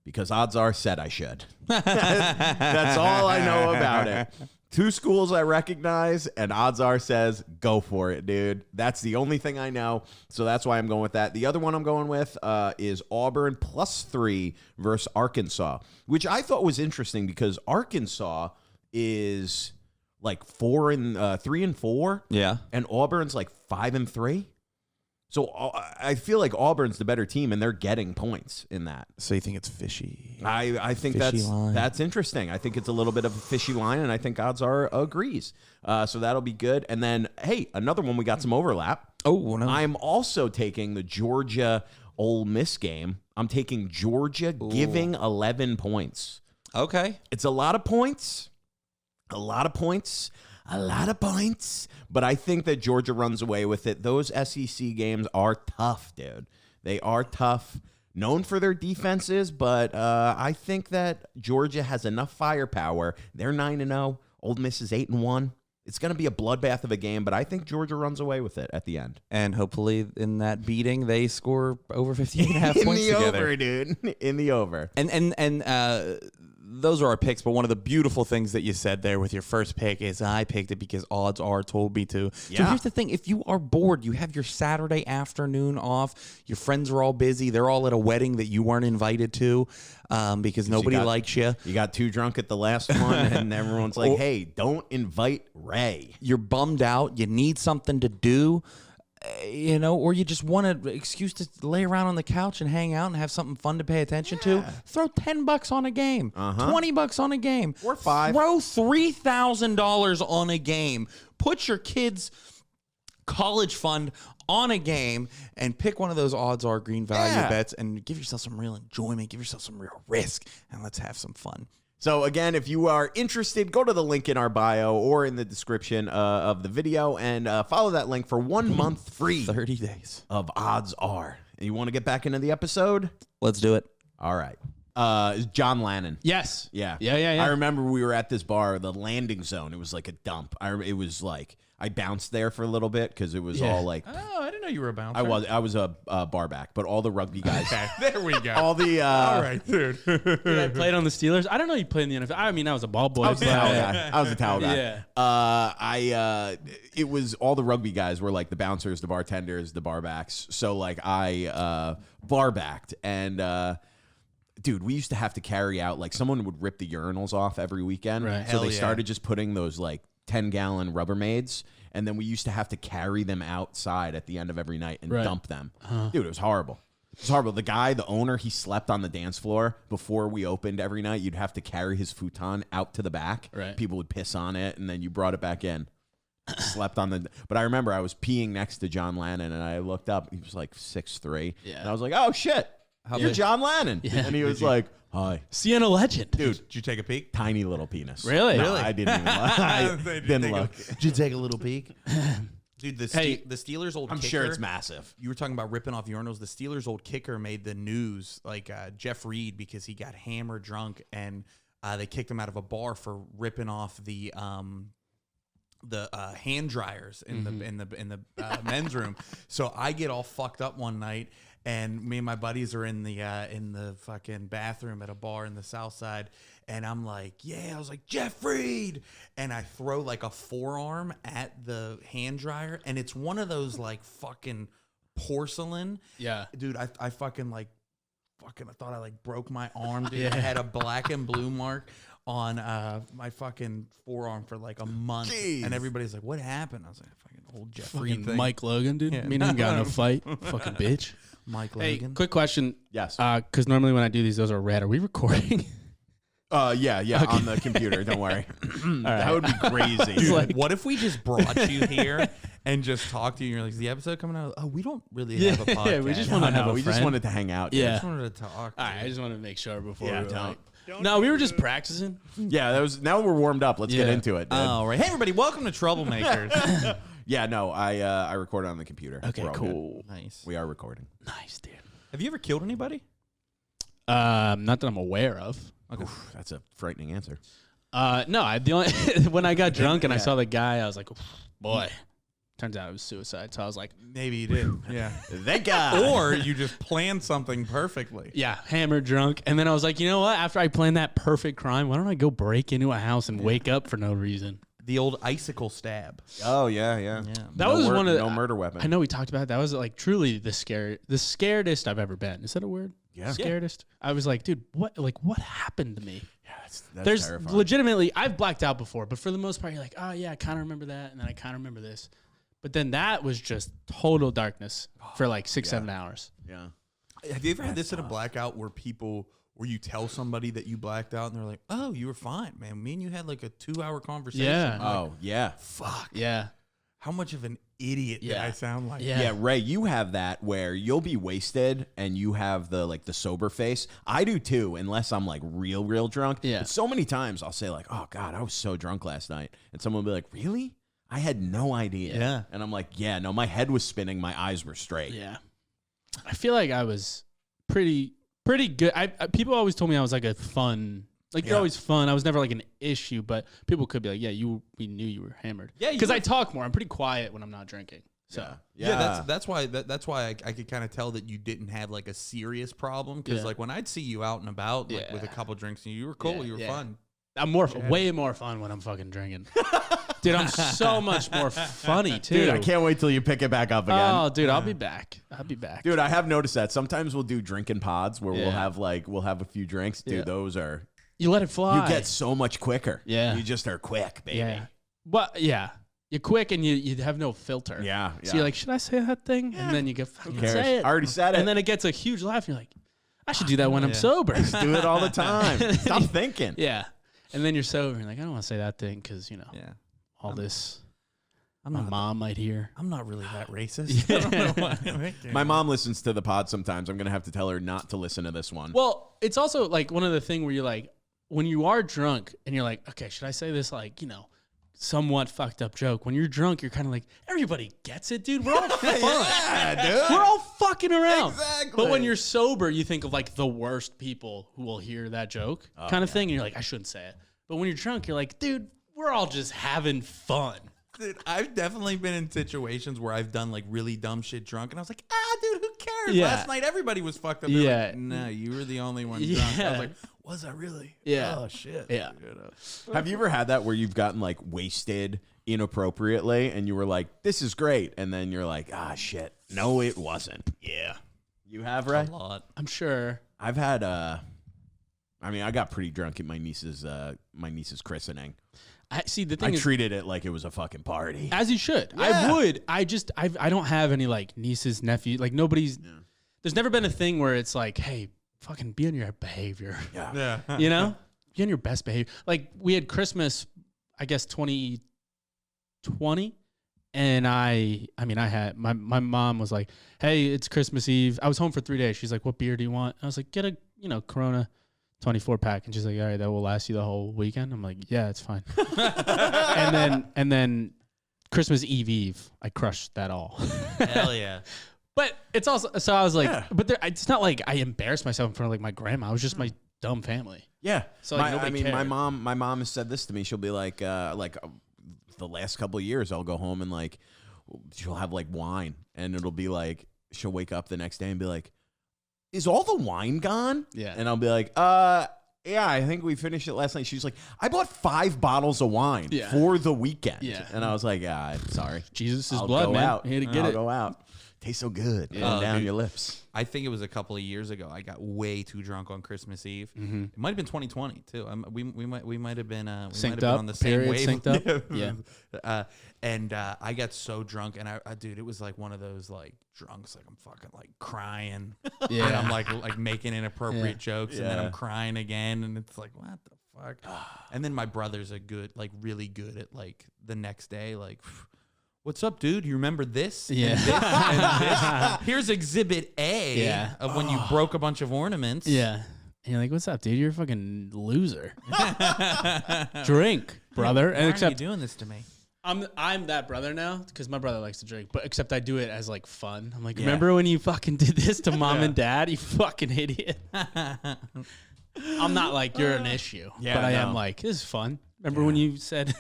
Because odds are said I should. That's all I know about it. 2 schools I recognize, and odds are says go for it, dude. That's the only thing I know, so that's why I'm going with that. The other one I'm going with is Auburn +3 versus Arkansas, which I thought was interesting because Arkansas is like 3-4, Yeah, and Auburn's like 5-3. So I feel like Auburn's the better team, and they're getting points in that. so you think it's fishy? I think Fishy line. that's interesting. I think it's a little bit of a fishy line, and I think odds are agrees. So that'll be good. And then, hey, another one, we got some overlap. Oh, no. I'm also taking the Georgia Ole Miss game. I'm taking Georgia giving 11 points. Okay. It's a lot of points. A lot of points. But I think that Georgia runs away with it. Those SEC games are tough, dude. They are tough. Known for their defenses, but I think that Georgia has enough firepower. They're 9-0. Ole Miss is 8-1. It's going to be a bloodbath of a game, but I think Georgia runs away with it at the end. And hopefully in that beating, they score over 58.5 In points the together. over, dude. In the over. And those are our picks, but one of the beautiful things that you said there with your first pick is I picked it because odds are told me to. So Yeah. here's the thing. If you are bored, you have your Saturday afternoon off, your friends are all busy, they're all at a wedding that you weren't invited to because nobody likes you. You got too drunk at the last one, and everyone's like, hey, don't invite Ray. You're bummed out, you need something to do. Or you just want an excuse to lay around on the couch and hang out and have something fun to pay attention to, throw $10 on a game, $20 on a game, or $5. Throw $3,000 on a game. Put your kids' college fund on a game and pick one of those odds are green value bets and give yourself some real enjoyment, give yourself some real risk, and let's have some fun. So again, if you are interested, go to the link in our bio or in the description of the video and follow that link for 1 month free 30 days of odds are. And you want to get back into the episode? Let's do it. All right. John Lannon. Yes. Yeah. Yeah. I remember we were at this bar, the Landing Zone. It was like a dump. It was like I bounced there for a little bit because it was all like. Oh, I didn't know you were a bouncer. I was a bar back, but all the rugby guys. Okay, there we go. All the. All right, dude. Dude, I played on the Steelers. I don't know you played in the NFL. I mean, I was a ball boy. I was a towel guy. I was a towel guy. Yeah. It was all the rugby guys were like the bouncers, the bartenders, the bar backs. So like I bar backed and. Dude, we used to have to carry out, like, someone would rip the urinals off every weekend. Right. So they started just putting those, like, 10-gallon Rubbermaids, and then we used to have to carry them outside at the end of every night and dump them. Dude, it was horrible. It was horrible. The guy, the owner, he slept on the dance floor before we opened every night. You'd have to carry his futon out to the back. Right. People would piss on it, and then you brought it back in. Slept on the... But I remember I was peeing next to John Lannon, and I looked up. He was, like, 6'3". Yeah. And I was like, oh, shit. You're John Lannon. Yeah. And he was like, hi. Sienna legend. Dude, Did you take a peek? tiny little penis. Really? No, Really? I didn't even look. I didn't look. Did you take a little peek? Dude, the Steelers' old I'm kicker, sure it's massive. You were talking about ripping off urinals. The Steelers' old kicker made the news, like Jeff Reed, because he got hammered drunk, and they kicked him out of a bar for ripping off the hand dryers in the men's room. So I get all fucked up one night, and me and my buddies are in the fucking bathroom at a bar in the South Side, and I'm like, I was like, Jeff Reed, and I throw like a forearm at the hand dryer, and it's one of those like fucking porcelain. Yeah. Dude, I fucking I thought I like broke my arm, dude. I had a black and blue mark on my fucking forearm for like a month. Jeez. And everybody's like, what happened? I was like, fucking old Jeff Reed Fucking thing. Mike Logan, dude. Yeah. Me and him got in a fight. Fucking bitch. Mike Hey, Logan. quick question. Yes. Because normally when I do these, those are red. Are we recording? Yeah, on the computer. Don't worry. That would be crazy. Dude, like- what if we just brought you here and just talked to you? And you're like, is the episode coming out? Oh, we don't really have a podcast. we just want to have a we friend. just wanted to hang out. I Yeah. just wanted to talk. All right, I just wanted to make sure before Yeah, we were don't. like, no, we were just practicing. Yeah, that was. Now we're warmed up. Let's get Yeah. into it. Dude. All right. Hey, everybody. Welcome to Troublemakers. Yeah, no, I recorded on the computer. Okay, We're all cool. Nice. good. We are recording. Nice, dude. Have you ever killed anybody? Not that I'm aware of. Okay. Oof, that's a frightening answer. No, the only when I got drunk and I saw the guy, I was like, boy. Turns out it was suicide. So I was like, Maybe you did. Yeah. Thank God. Or you just planned something perfectly. yeah, hammered, drunk. And then I was like, you know what? After I planned that perfect crime, why don't I go break into a house and wake up for no reason? The old icicle stab. Oh yeah. That was one of the, no murder weapon. I know we talked about it. That was like truly the scaredest I've ever been. Is that a word? Yeah. Scaredest. I was like, dude, what happened to me? Yeah, that's There's terrifying. legitimately, I've blacked out before, but for the most part, you're like, oh yeah, I kind of remember that, and then I kind of remember this. But then that was just total darkness for like 6-7 hours. Yeah. Have you ever had this in a blackout where you tell somebody that you blacked out and they're like, oh, you were fine, man. Me and you had like a 2-hour conversation. Yeah. I'm like, Oh yeah. fuck. Yeah. How much of an idiot did Yeah. I sound like? Yeah. Yeah, Ray, you have that where you'll be wasted and you have the sober face. I do too, unless I'm like real drunk. Yeah. But so many times I'll say like, "Oh God, I was so drunk last night," and someone will be like, "Really? I had no idea." Yeah. And I'm like, "Yeah, no, my head was spinning, my eyes were straight." Yeah. I feel like I was pretty good. I people always told me I was like a fun, like you're always fun. I was never like an issue, but people could be like, yeah, we knew you were hammered. Yeah, because I talk more. I'm pretty quiet when I'm not drinking. So Yeah, that's why I could kind of tell that you didn't have like a serious problem because Yeah. like when I'd see you out and about like with a Yeah. couple drinks and you were cool, Yeah, you were yeah. fun. I'm way more fun when I'm fucking drinking. Dude, I'm so much more funny too. Dude, I can't wait till you pick it back up again. Oh, dude, I'll be back. Dude, I have noticed that sometimes we'll do drinking pods where we'll Yeah. have a few drinks. Dude, Yeah. those are You let it fly. you get so much quicker. Yeah. You just are quick, baby. Yeah. But yeah, you're quick and you have no filter. Yeah. So you're like, should I say that thing? And then you go, fucking cares? say it. I already said it. And then it gets a huge laugh. And you're like, I should do that when I'm Yeah. sober. do it all the time. Stop thinking. Yeah. And then you're sober. And you're like, I don't want to say that thing because, Yeah. all this I'm my not mom might hear. I'm not really that racist. I don't know why. My mom listens to the pod sometimes. I'm going to have to tell her not to listen to this one. Well, it's also like one of the thing where you're like, when you are drunk and you're like, okay, should I say this like, somewhat fucked up joke? When you're drunk, you're kind of like, everybody gets it, dude. We're all fun. yeah, dude. We're all fucking around. Exactly. But when you're sober, you think of like the worst people who will hear that joke kind of thing. And you're like, I shouldn't say it. But when you're drunk, you're like, dude, we're all just having fun. Dude, I've definitely been in situations where I've done like really dumb shit drunk, and I was like, dude, who cares? Yeah. Last night everybody was fucked up. They're Yeah. like, no, you were the only one drunk. I Yeah. was like, was I really? Yeah. Oh shit. Yeah. Have you ever had that where you've gotten like wasted inappropriately and you were like, this is great. And then you're like, shit. No, it wasn't. Yeah. You have, right? A lot. I'm sure. I've had, I got pretty drunk at my niece's christening. I see the I thing is, treated it like it was a fucking party. as you should. Yeah. I would. I don't have any like nieces, nephews. Like nobody's. There's never been a thing where it's like, hey, fucking be on your behavior. Yeah. Yeah. You know, be on your best behavior. Like we had Christmas, I guess 2020, and I had my mom was like, hey, it's Christmas Eve. I was home for 3 days. She's like, what beer do you want? I was like, get a Corona 24 pack. And she's like, all right, that will last you the whole weekend. I'm like, yeah, it's fine. and then Christmas Eve, I crushed that all. Hell yeah. But it's also, so I was like, but it's not like I embarrassed myself in front of like my grandma. It was just my dumb family. Yeah. So, like, nobody my cared. mom has said this to me. She'll be like the last couple of years, I'll go home and like, she'll have like wine and it'll be like, she'll wake up the next day and be like, is all the wine gone? Yeah. And I'll be like, yeah, I think we finished it last night. She's like, I bought 5 bottles of wine for the weekend. Yeah. And I was like, sorry. Jesus' I'll blood, go man. out. You had to get I'll it. go out. Tastes so good. Going down dude. your lips. I think it was a couple of years ago. I got way too drunk on Christmas Eve. Mm-hmm. It might have been 2020 too. We might have been Synced been up, on the same period, wave. synced up. Yeah. And I got so drunk, and I dude, it was like one of those like drunks, like I'm fucking like crying, Yeah. and I'm like making inappropriate jokes, and then Yeah. I'm crying again, and it's like what the fuck. And then my brothers are good, like really good at like the next day, like, what's up, dude? You remember this? Yeah. And this and this? Here's exhibit A of when you broke a bunch of ornaments. Yeah. And you're like, what's up, dude? You're a fucking loser. Drink, brother. Why And are except you doing this to me? I'm that brother now because my brother likes to drink, but except I do it as like fun. I'm like, remember when you fucking did this to mom and dad? You fucking idiot. I'm not like you're an issue, but I am like, this is fun. Remember when you said,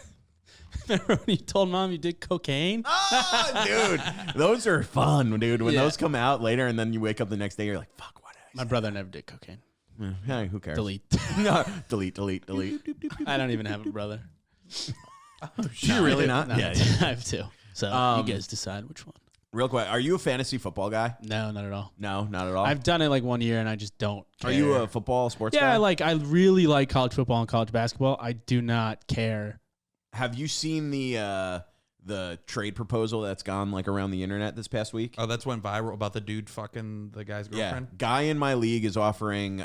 remember when you told mom you did cocaine? Oh, dude, those are fun, dude. When those come out later, and then you wake up the next day, you're like, fuck, what did I say? My brother never did cocaine. Hey, who cares? Delete. No, delete. I don't even have a brother. You really not? No, I have two. So you guys decide which one. Real quick, are you a fantasy football guy? No, not at all. No, not at all. I've done it like 1 year and I just don't care. Are you a football sports guy? Yeah, I really like college football and college basketball. I do not care. Have you seen the trade proposal that's gone like around the internet this past week? Oh, that's went viral about the dude fucking the guy's girlfriend? Yeah, guy in my league is offering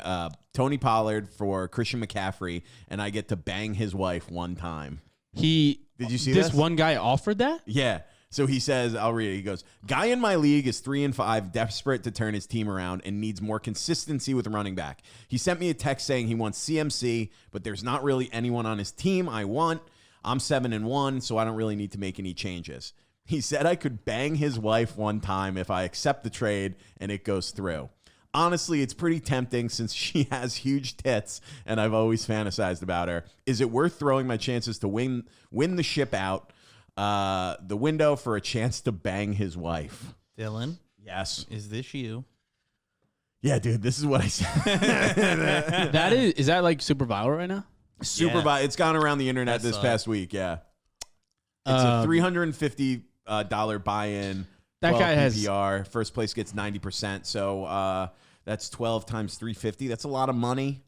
Tony Pollard for Christian McCaffrey, and I get to bang his wife one time. Did you see this? this? One guy offered that? Yeah. So he says, I'll read it. He goes, guy in my league is 3-5, desperate to turn his team around and needs more consistency with running back. He sent me a text saying he wants CMC, but there's not really anyone on his team I want. I'm 7-1, so I don't really need to make any changes. He said I could bang his wife one time if I accept the trade and it goes through. Honestly, it's pretty tempting since she has huge tits and I've always fantasized about her. Is it worth throwing my chances to win the ship out the window for a chance to bang his wife? Dylan? Yes. Is this you? Yeah, dude, this is what I said. Is that like super viral right now? It's gone around the internet this past week, yeah. It's a $350 buy-in. That guy has PPR. First place gets 90%. So that's 12 times 350. That's a lot of money.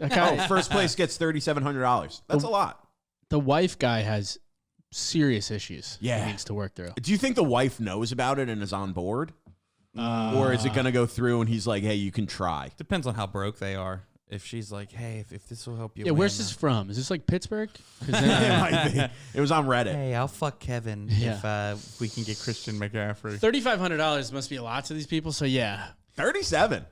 that guy. First place gets $3,700. That's a lot. The wife guy has serious issues. Yeah. He needs to work through. Do you think the wife knows about it and is on board? Or is it going to go through and he's like, hey, you can try? Depends on how broke they are. If she's like, hey, if this will help you. Yeah, win, where's this from? Is this like Pittsburgh? It might be. It was on Reddit. Hey, I'll fuck Kevin if we can get Christian McCaffrey. $3,500 must be a lot to these people. So yeah, 37,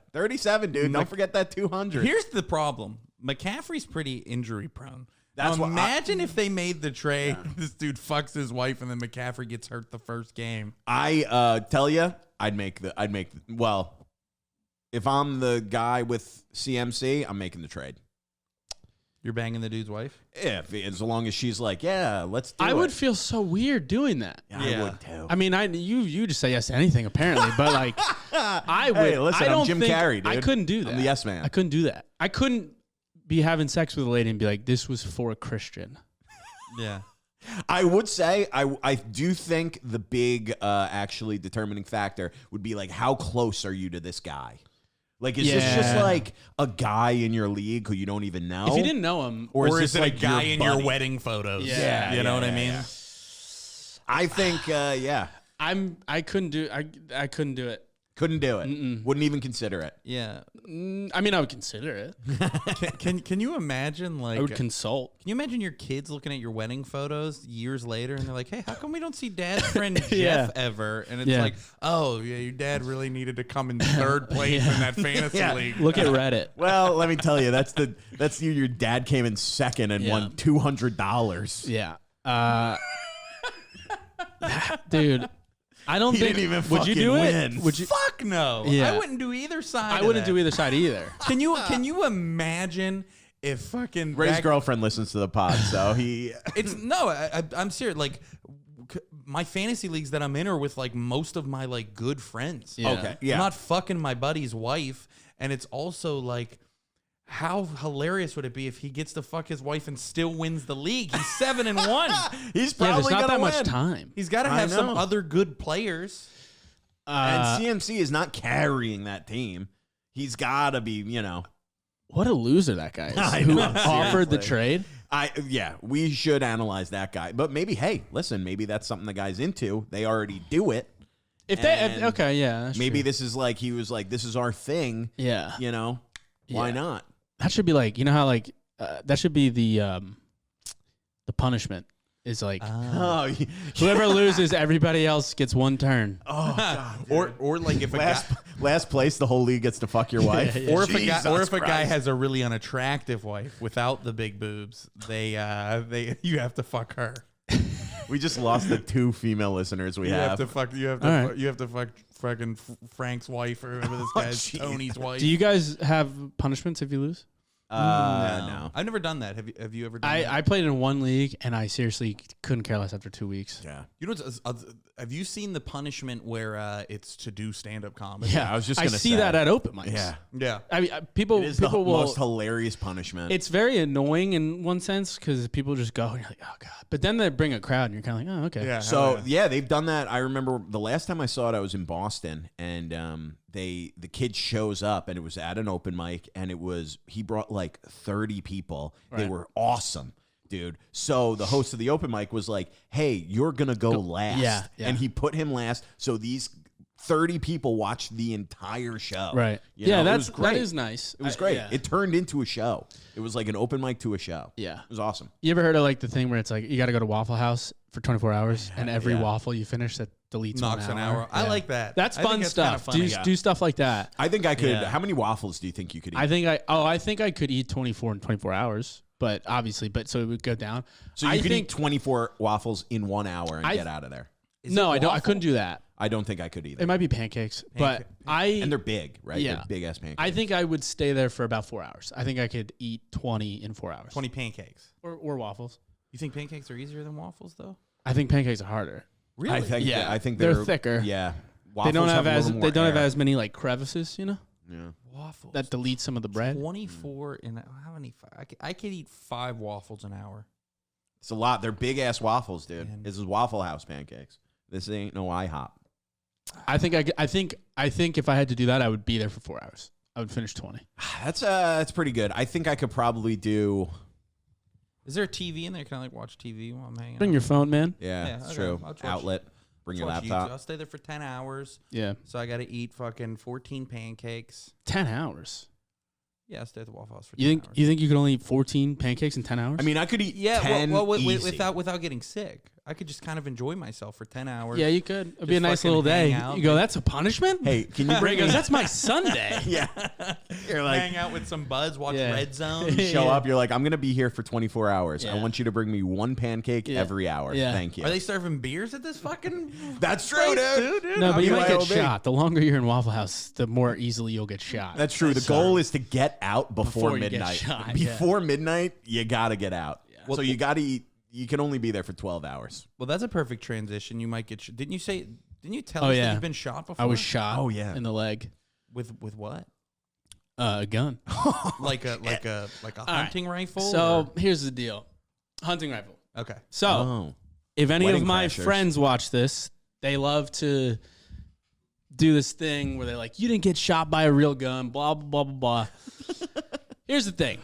dude. Don't forget that 200. Here's the problem: McCaffrey's pretty injury prone. That's now, what imagine if they made the trade. This dude fucks his wife, and then McCaffrey gets hurt the first game. I tell you, well, if I'm the guy with CMC, I'm making the trade. You're banging the dude's wife? As long as she's like, yeah, let's do it. I would feel so weird doing that. Yeah, I would too. I mean, you just say yes to anything apparently, but like I would. Hey, listen, I don't I'm Jim think, Carrey, dude. I couldn't do that. I'm the yes man. I couldn't do that. I couldn't be having sex with a lady and be like, this was for a Christian. Yeah. I would say I do think the big actually determining factor would be like, how close are you to this guy? Like, is this just like a guy in your league who you don't even know? If you didn't know him, Or is this it like a guy in your buddy? wedding photos? Yeah, You know what I mean? yeah. I think, yeah. I couldn't do. I couldn't do it. Couldn't do it. Wouldn't even consider it. Yeah. I mean, I would consider it. Can you imagine like I would consult. Can you imagine your kids looking at your wedding photos years later and they're like, hey, how come we don't see dad's friend Jeff Yeah. ever? And it's Yeah. like, oh, yeah, your dad really needed to come in third place in that fantasy league. Look at Reddit. Well, let me tell you, that's your dad came in second and won $200. Yeah. Dude, I don't He think. didn't even would you do fucking it? win. Would you? Fuck no. Yeah. I wouldn't do either side. I wouldn't do either side either. Can you imagine if fucking Ray's that- girlfriend listens to the pod, so he. It's no, I'm serious. Like my fantasy leagues that I'm in are with like most of my like good friends. Yeah. Okay, yeah. I'm not fucking my buddy's wife, and it's also like, how hilarious would it be if he gets to fuck his wife and still wins the league? He's 7-1. He's Yeah, probably there's not gonna that much win. time. He's got to I have some know. other good players. And CMC is not carrying that team. He's got to be, What a loser that guy is. I Who know, offered the seriously. trade? We should analyze that guy. But maybe, hey, listen, maybe that's something the guy's into. They already do it. Okay, yeah. That's Maybe true. this is like, he was like, this is our thing. Yeah. Why Yeah. not? That should be like, you know how like that should be the punishment. Is like whoever loses, everybody else gets one turn. Oh God. Or like if last place, the whole league gets to fuck your wife. Or if a guy has a really unattractive wife without the big boobs, you have to fuck her. We just lost the 2 female listeners we You have. have to fuck fucking Frank's wife or whoever this guy's Tony's wife. Do you guys have punishments if you lose? No. I've never done that. Have you ever done that? I played in one league and I seriously couldn't care less after 2 weeks. Yeah. You know, have you seen the punishment where it's to do stand-up comedy? Yeah, I was just gonna see say. that at open mics. Yeah. Yeah. I mean, people It is the will. most hilarious punishment. It's very annoying in one sense because people just go and you're like, oh god. But then they bring a crowd and you're kind of like, oh okay. Yeah. So yeah, they've done that. I remember the last time I saw it, I was in Boston, and the kid shows up, and it was at an open mic, and he brought like 30 people. They were awesome, dude. So the host of the open mic was like, "Hey, you're gonna go last," yeah. and he put him last. So these 30 people watched the entire show. Right. You Yeah, know, it was great. that is nice. It was great. Yeah. It turned into a show. It was like an open mic to a show. Yeah. It was awesome. You ever heard of like the thing where it's like you got to go to Waffle House for 24 hours and every waffle you finish that deletes Knocks 1 an hour? hour. I like that. That's I think fun that's stuff. kinda funny. Do stuff like that. I think I could. Yeah. How many waffles do you think you could eat? I think I could eat 24 in 24 hours, but obviously, so it would go down. So you could eat 24 waffles in 1 hour and get out of there. No, I don't. I couldn't do that. I don't think I could either. It might be pancakes, but And they're big, right? Yeah. They're big ass pancakes. I think I would stay there for about 4 hours. I think I could eat 20 in 4 hours. 20 pancakes. Or waffles. You think pancakes are easier than waffles, though? I think pancakes are harder. Really? I think they're thicker. Yeah. They don't have a little more have air. as many like crevices, you know, Yeah. Waffles. that delete some of the bread. 24 in how many? I could eat 5 waffles an hour. It's a lot. They're big ass waffles, dude. Man. This is Waffle House pancakes. This ain't no IHOP. I think if I had to do that, I would be there for 4 hours. I would finish 20. That's pretty good. I think I could probably do. Is there a TV in there? Can I like watch TV while I'm hanging Bring out? your phone, man. Yeah, Yeah, it's okay. true. I'll watch- Outlet. Bring your Watch laptop. YouTube. I'll stay there for 10 hours. Yeah, So I got to eat fucking 14 pancakes. 10 hours. Yeah, I'll stay at the Waffle House for 10 You think hours. you think you could only eat 14 pancakes in 10 hours? I mean, I could eat Yeah, 10 easy. without getting sick. I could just kind of enjoy myself for 10 hours. yeah, you could. It'd be a Just nice fucking little day. hang out. You go, that's a punishment? Hey, can you Ray bring goes, me? that's my Sunday. Yeah. You're like, hang out with some buds, watch Yeah. Red Zone. you show up. You're like, I'm gonna be here for 24 hours. I Yeah. want you to bring me 1 pancake Yeah. every hour. Yeah. Thank you. Are they serving beers at this fucking? That's true, dude. No, but you might get BYOB. shot. The longer you're in Waffle House, the more easily you'll get shot. That's true. The goal is to get out before Before you get midnight. shot, Before midnight, you gotta get out. Yeah. So you gotta eat. You can only be there for 12 hours. Well, that's a perfect transition. You might get. Didn't you say? Didn't you tell Oh, us yeah. that you've been shot before? I was shot Oh, yeah. in the leg. with what? A gun. Like a hunting rifle. So here's the deal. Hunting rifle. Okay. So Oh. if any Wedding of my crashers. friends watch this, they love to do this thing where they're like, you didn't get shot by a real gun, blah, blah, blah, blah, blah. Here's the thing.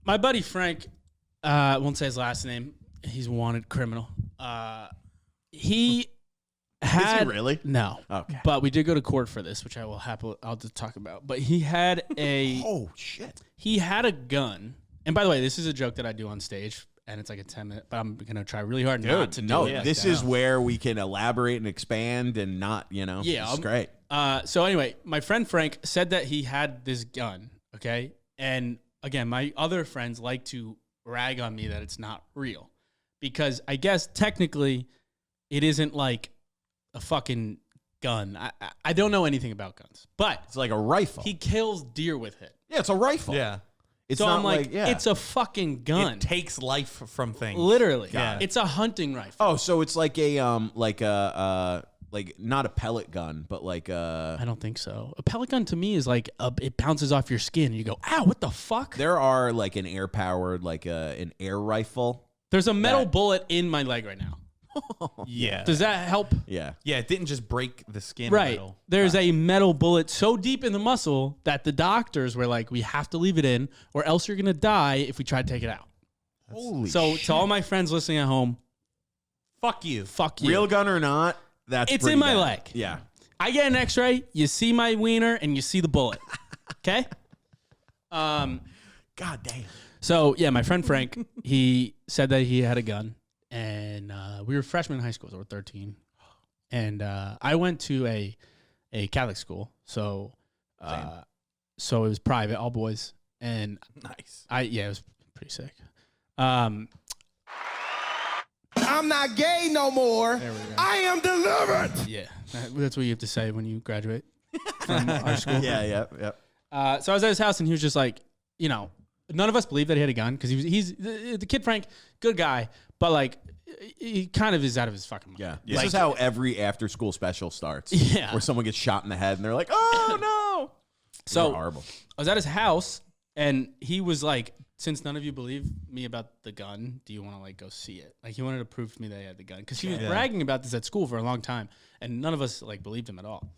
My buddy Frank, I won't say his last name. He's a wanted criminal. He had... really? No. Okay. But we did go to court for this, which I'll just talk about. But he had a... Oh shit. He had a gun. And by the way, this is a joke that I do on stage, and it's like a 10-minute, but I'm going to try really hard not to do No, it. like this that. is where we can elaborate and expand and not, Yeah, it's great. So anyway, my friend Frank said that he had this gun, okay? And again, my other friends like to rag on me that it's not real because I guess technically it isn't like a fucking gun. I don't know anything about guns, but It's like a rifle. he kills deer with it. Yeah, it's a rifle. Yeah. It's So not I'm like, yeah. it's a fucking gun. It takes life from things. Literally. Got it. It's a hunting rifle. Oh, so it's like a like not a pellet gun, but like I don't think so. A pellet gun to me is like it bounces off your skin. And you go, ow, what the fuck? there are like an air powered like an air rifle. There's a metal bullet in my leg right now. Yeah. Does that help? Yeah. Yeah, it didn't just break the skin. Right. A little. There's a metal bullet so deep in the muscle that the doctors were like, we have to leave it in or else you're going to die if we try to take it out. Holy So shit. to all my friends listening at home, Fuck you. fuck you. Real gun or not, that's It's pretty in my bad. leg. Yeah. I get an x-ray, you see my wiener and you see the bullet. Okay? God damn. So yeah, my friend Frank, he said that he had a gun, and we were freshmen in high school, so we're 13, and I went to a Catholic school, so so it was private, all boys, and Nice. it was pretty sick. I'm not gay no more. I am delivered. Yeah, that's what you have to say when you graduate from our school. Yeah. So I was at his house, and he was just like, you know, none of us believed that he had a gun because he's the kid Frank, good guy, but like he kind of is out of his fucking mind. Yeah. Like, This is how every after school special starts. Yeah. Where someone gets shot in the head and they're like, oh no. So You're horrible. I was at his house, and he was like, since none of you believe me about the gun, do you want to like go see it? Like he wanted to prove to me that he had the gun because he was bragging about this at school for a long time, and none of us like believed him at all.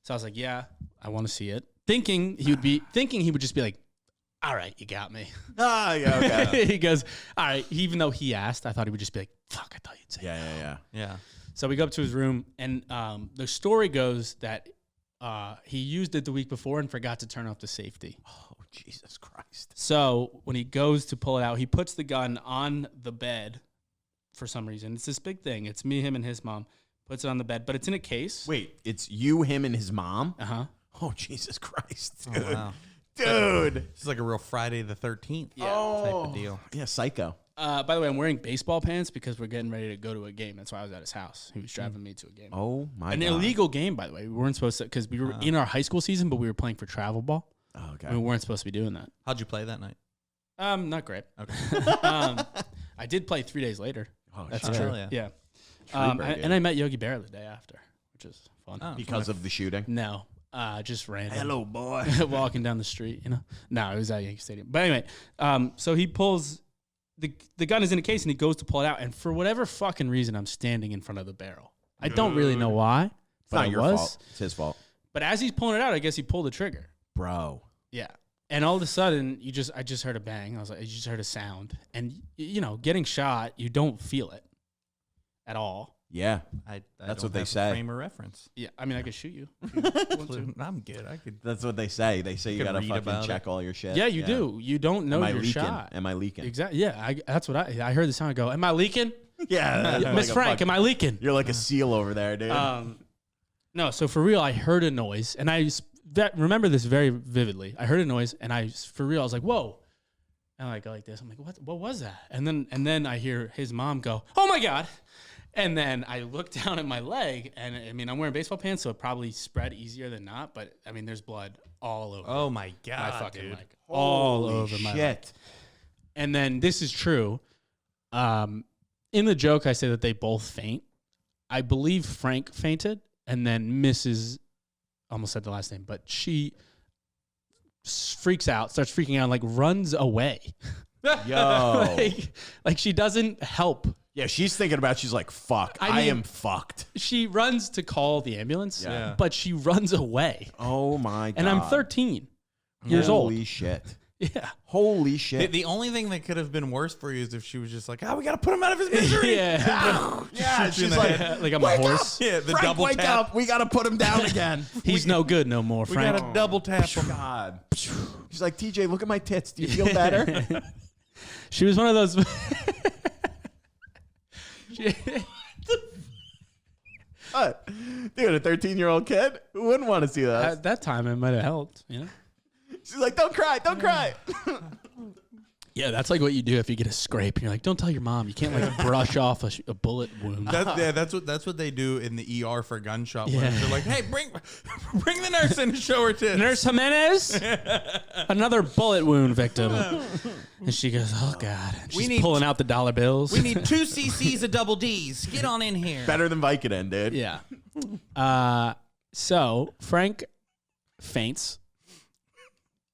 So I was like, yeah, I want to see it. Thinking he would just be like, all right, you got me. Yeah, okay. He goes, all right. Even though he asked, I thought he would just be like, fuck, I thought you'd say no. Yeah. So we go up to his room, and the story goes that he used it the week before and forgot to turn off the safety. Oh, Jesus Christ. So when he goes to pull it out, he puts the gun on the bed for some reason. It's this big thing. It's me, him, and his mom. Puts it on the bed, but it's in a case. Wait, it's you, him, and his mom? Uh-huh. Oh, Jesus Christ, dude. Oh, wow. Dude. This is like a real Friday the 13th type Oh. of deal. Yeah, psycho. By the way, I'm wearing baseball pants because we're getting ready to go to a game. That's why I was at his house. He was driving me to a game. Oh, my An God. illegal game, by the way. We weren't supposed to, because we were in our high school season, but we were playing for travel ball. Oh, okay. And we weren't supposed to be doing that. How'd you play that night? Not great. Okay. I did play 3 days later. Oh, That's shit. true. Hell yeah. Yeah. Trooper, dude. And I met Yogi Berra the day after, which is fun. Oh. Because of the shooting? No, just random. Hello, boy. Walking down the street, you know. No, it was at Yankee Stadium. But anyway, so he pulls the gun is in a case, and he goes to pull it out, and for whatever fucking reason, I'm standing in front of the barrel. I don't really know why, It's but not I your was. fault. It's his fault. But as he's pulling it out, I guess he pulled the trigger. Bro. Yeah. And all of a sudden, I just heard a bang. I was like, you just heard a sound, and you know, getting shot, you don't feel it at all. Yeah. I That's don't what they have a say. Frame of reference. Yeah, I mean, I could shoot you. I'm good. I could. That's what they say. They say you could gotta read fucking about check all your shit. Yeah, you do. You don't know Am I you're leaking? shot. Am I leaking? Exactly. Yeah, that's what I heard the sound. I go, am I leaking? Yeah. Miss Frank, am I leaking? You're like a seal over there, dude. No, so for real, I heard a noise, and I remember this very vividly. I heard a noise, and for real, I was like, whoa. And I go like this. I'm like, what was that? And then I hear his mom go, oh my God. And then I look down at my leg, and I mean, I'm wearing baseball pants, so it probably spread easier than not, but I mean, there's blood all over Oh my my God, fucking dude. leg. All Holy over my leg. shit. And then this is true. In the joke, I say that they both faint. I believe Frank fainted, and then Mrs. almost said the last name, but she freaks out, starts freaking out, like runs away. Yo. like she doesn't help. Yeah, she's thinking about, she's like, fuck, I mean- am fucked. She runs to call the ambulance, Yeah. but she runs away. Oh my God. And I'm 13 years old. Holy shit. Yeah. Holy shit. The only thing that could have been worse for you is if she was just like, we got to put him out of his misery. Yeah. yeah, shoots you in she's the like, head. Like I'm a wake horse. up. Yeah, the Frank, double wake tap. up. We got to put him down again. He's no good no more, We Frank. got to double tap him. God. She's like, TJ, look at my tits. Do you feel better? She was one of those. What? Dude, a 13-year-old kid? Who wouldn't want to see that? At that time, it might have helped, you know? She's like, don't cry. Don't cry. Yeah, that's like what you do if you get a scrape. You're like, don't tell your mom. You can't like brush off a bullet wound. That's what they do in the ER for gunshot wounds. Yeah. They're like, hey, bring the nurse in to show her tits. Nurse Jimenez, another bullet wound victim. And she goes, oh, God. And she's need- pulling out the dollar bills. We need 2 cc's of double D's. Get on in here. Better than Vicodin, dude. Yeah. So Frank faints.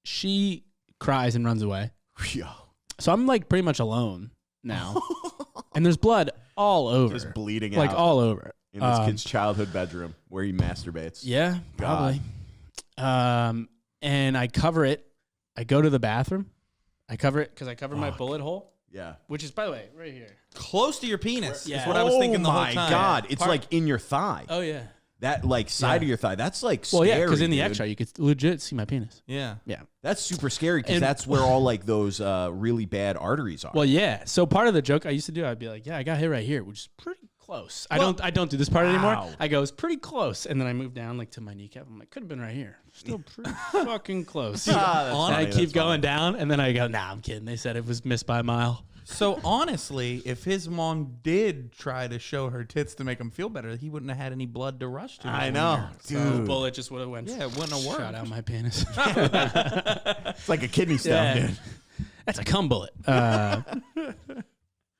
She cries and runs away. Yo. So I'm like pretty much alone now. And there's blood all over. Just bleeding like out. all over. In this kid's childhood bedroom where he masturbates. Yeah, probably. And I cover it. I go to the bathroom. I cover it because I cover my bullet hole, Yeah. which is, by the way, right here. Close to your penis Yeah. is what I was thinking the whole Oh time. my God. It's like in your thigh. Oh, yeah. That like side of your thigh. That's like scary. Well, yeah, because in the dude. X-ray you could legit see my penis. Yeah. Yeah. That's super scary because that's where all like those really bad arteries are. Well, yeah. So part of the joke I used to do, I'd be like, yeah, I got hit right here, which is pretty close. I don't do this part anymore. I go, it's pretty close. And then I move down like to my kneecap. I'm like, could have been right here. Still pretty fucking close. And I keep going down and then I go, nah, I'm kidding. They said it was missed by a mile. So honestly, if his mom did try to show her tits to make him feel better, he wouldn't have had any blood to rush to. I know, dude. The bullet just would have went. Yeah, it wouldn't have worked. Shot out my penis. It's like a kidney stone, dude. That's a cum bullet.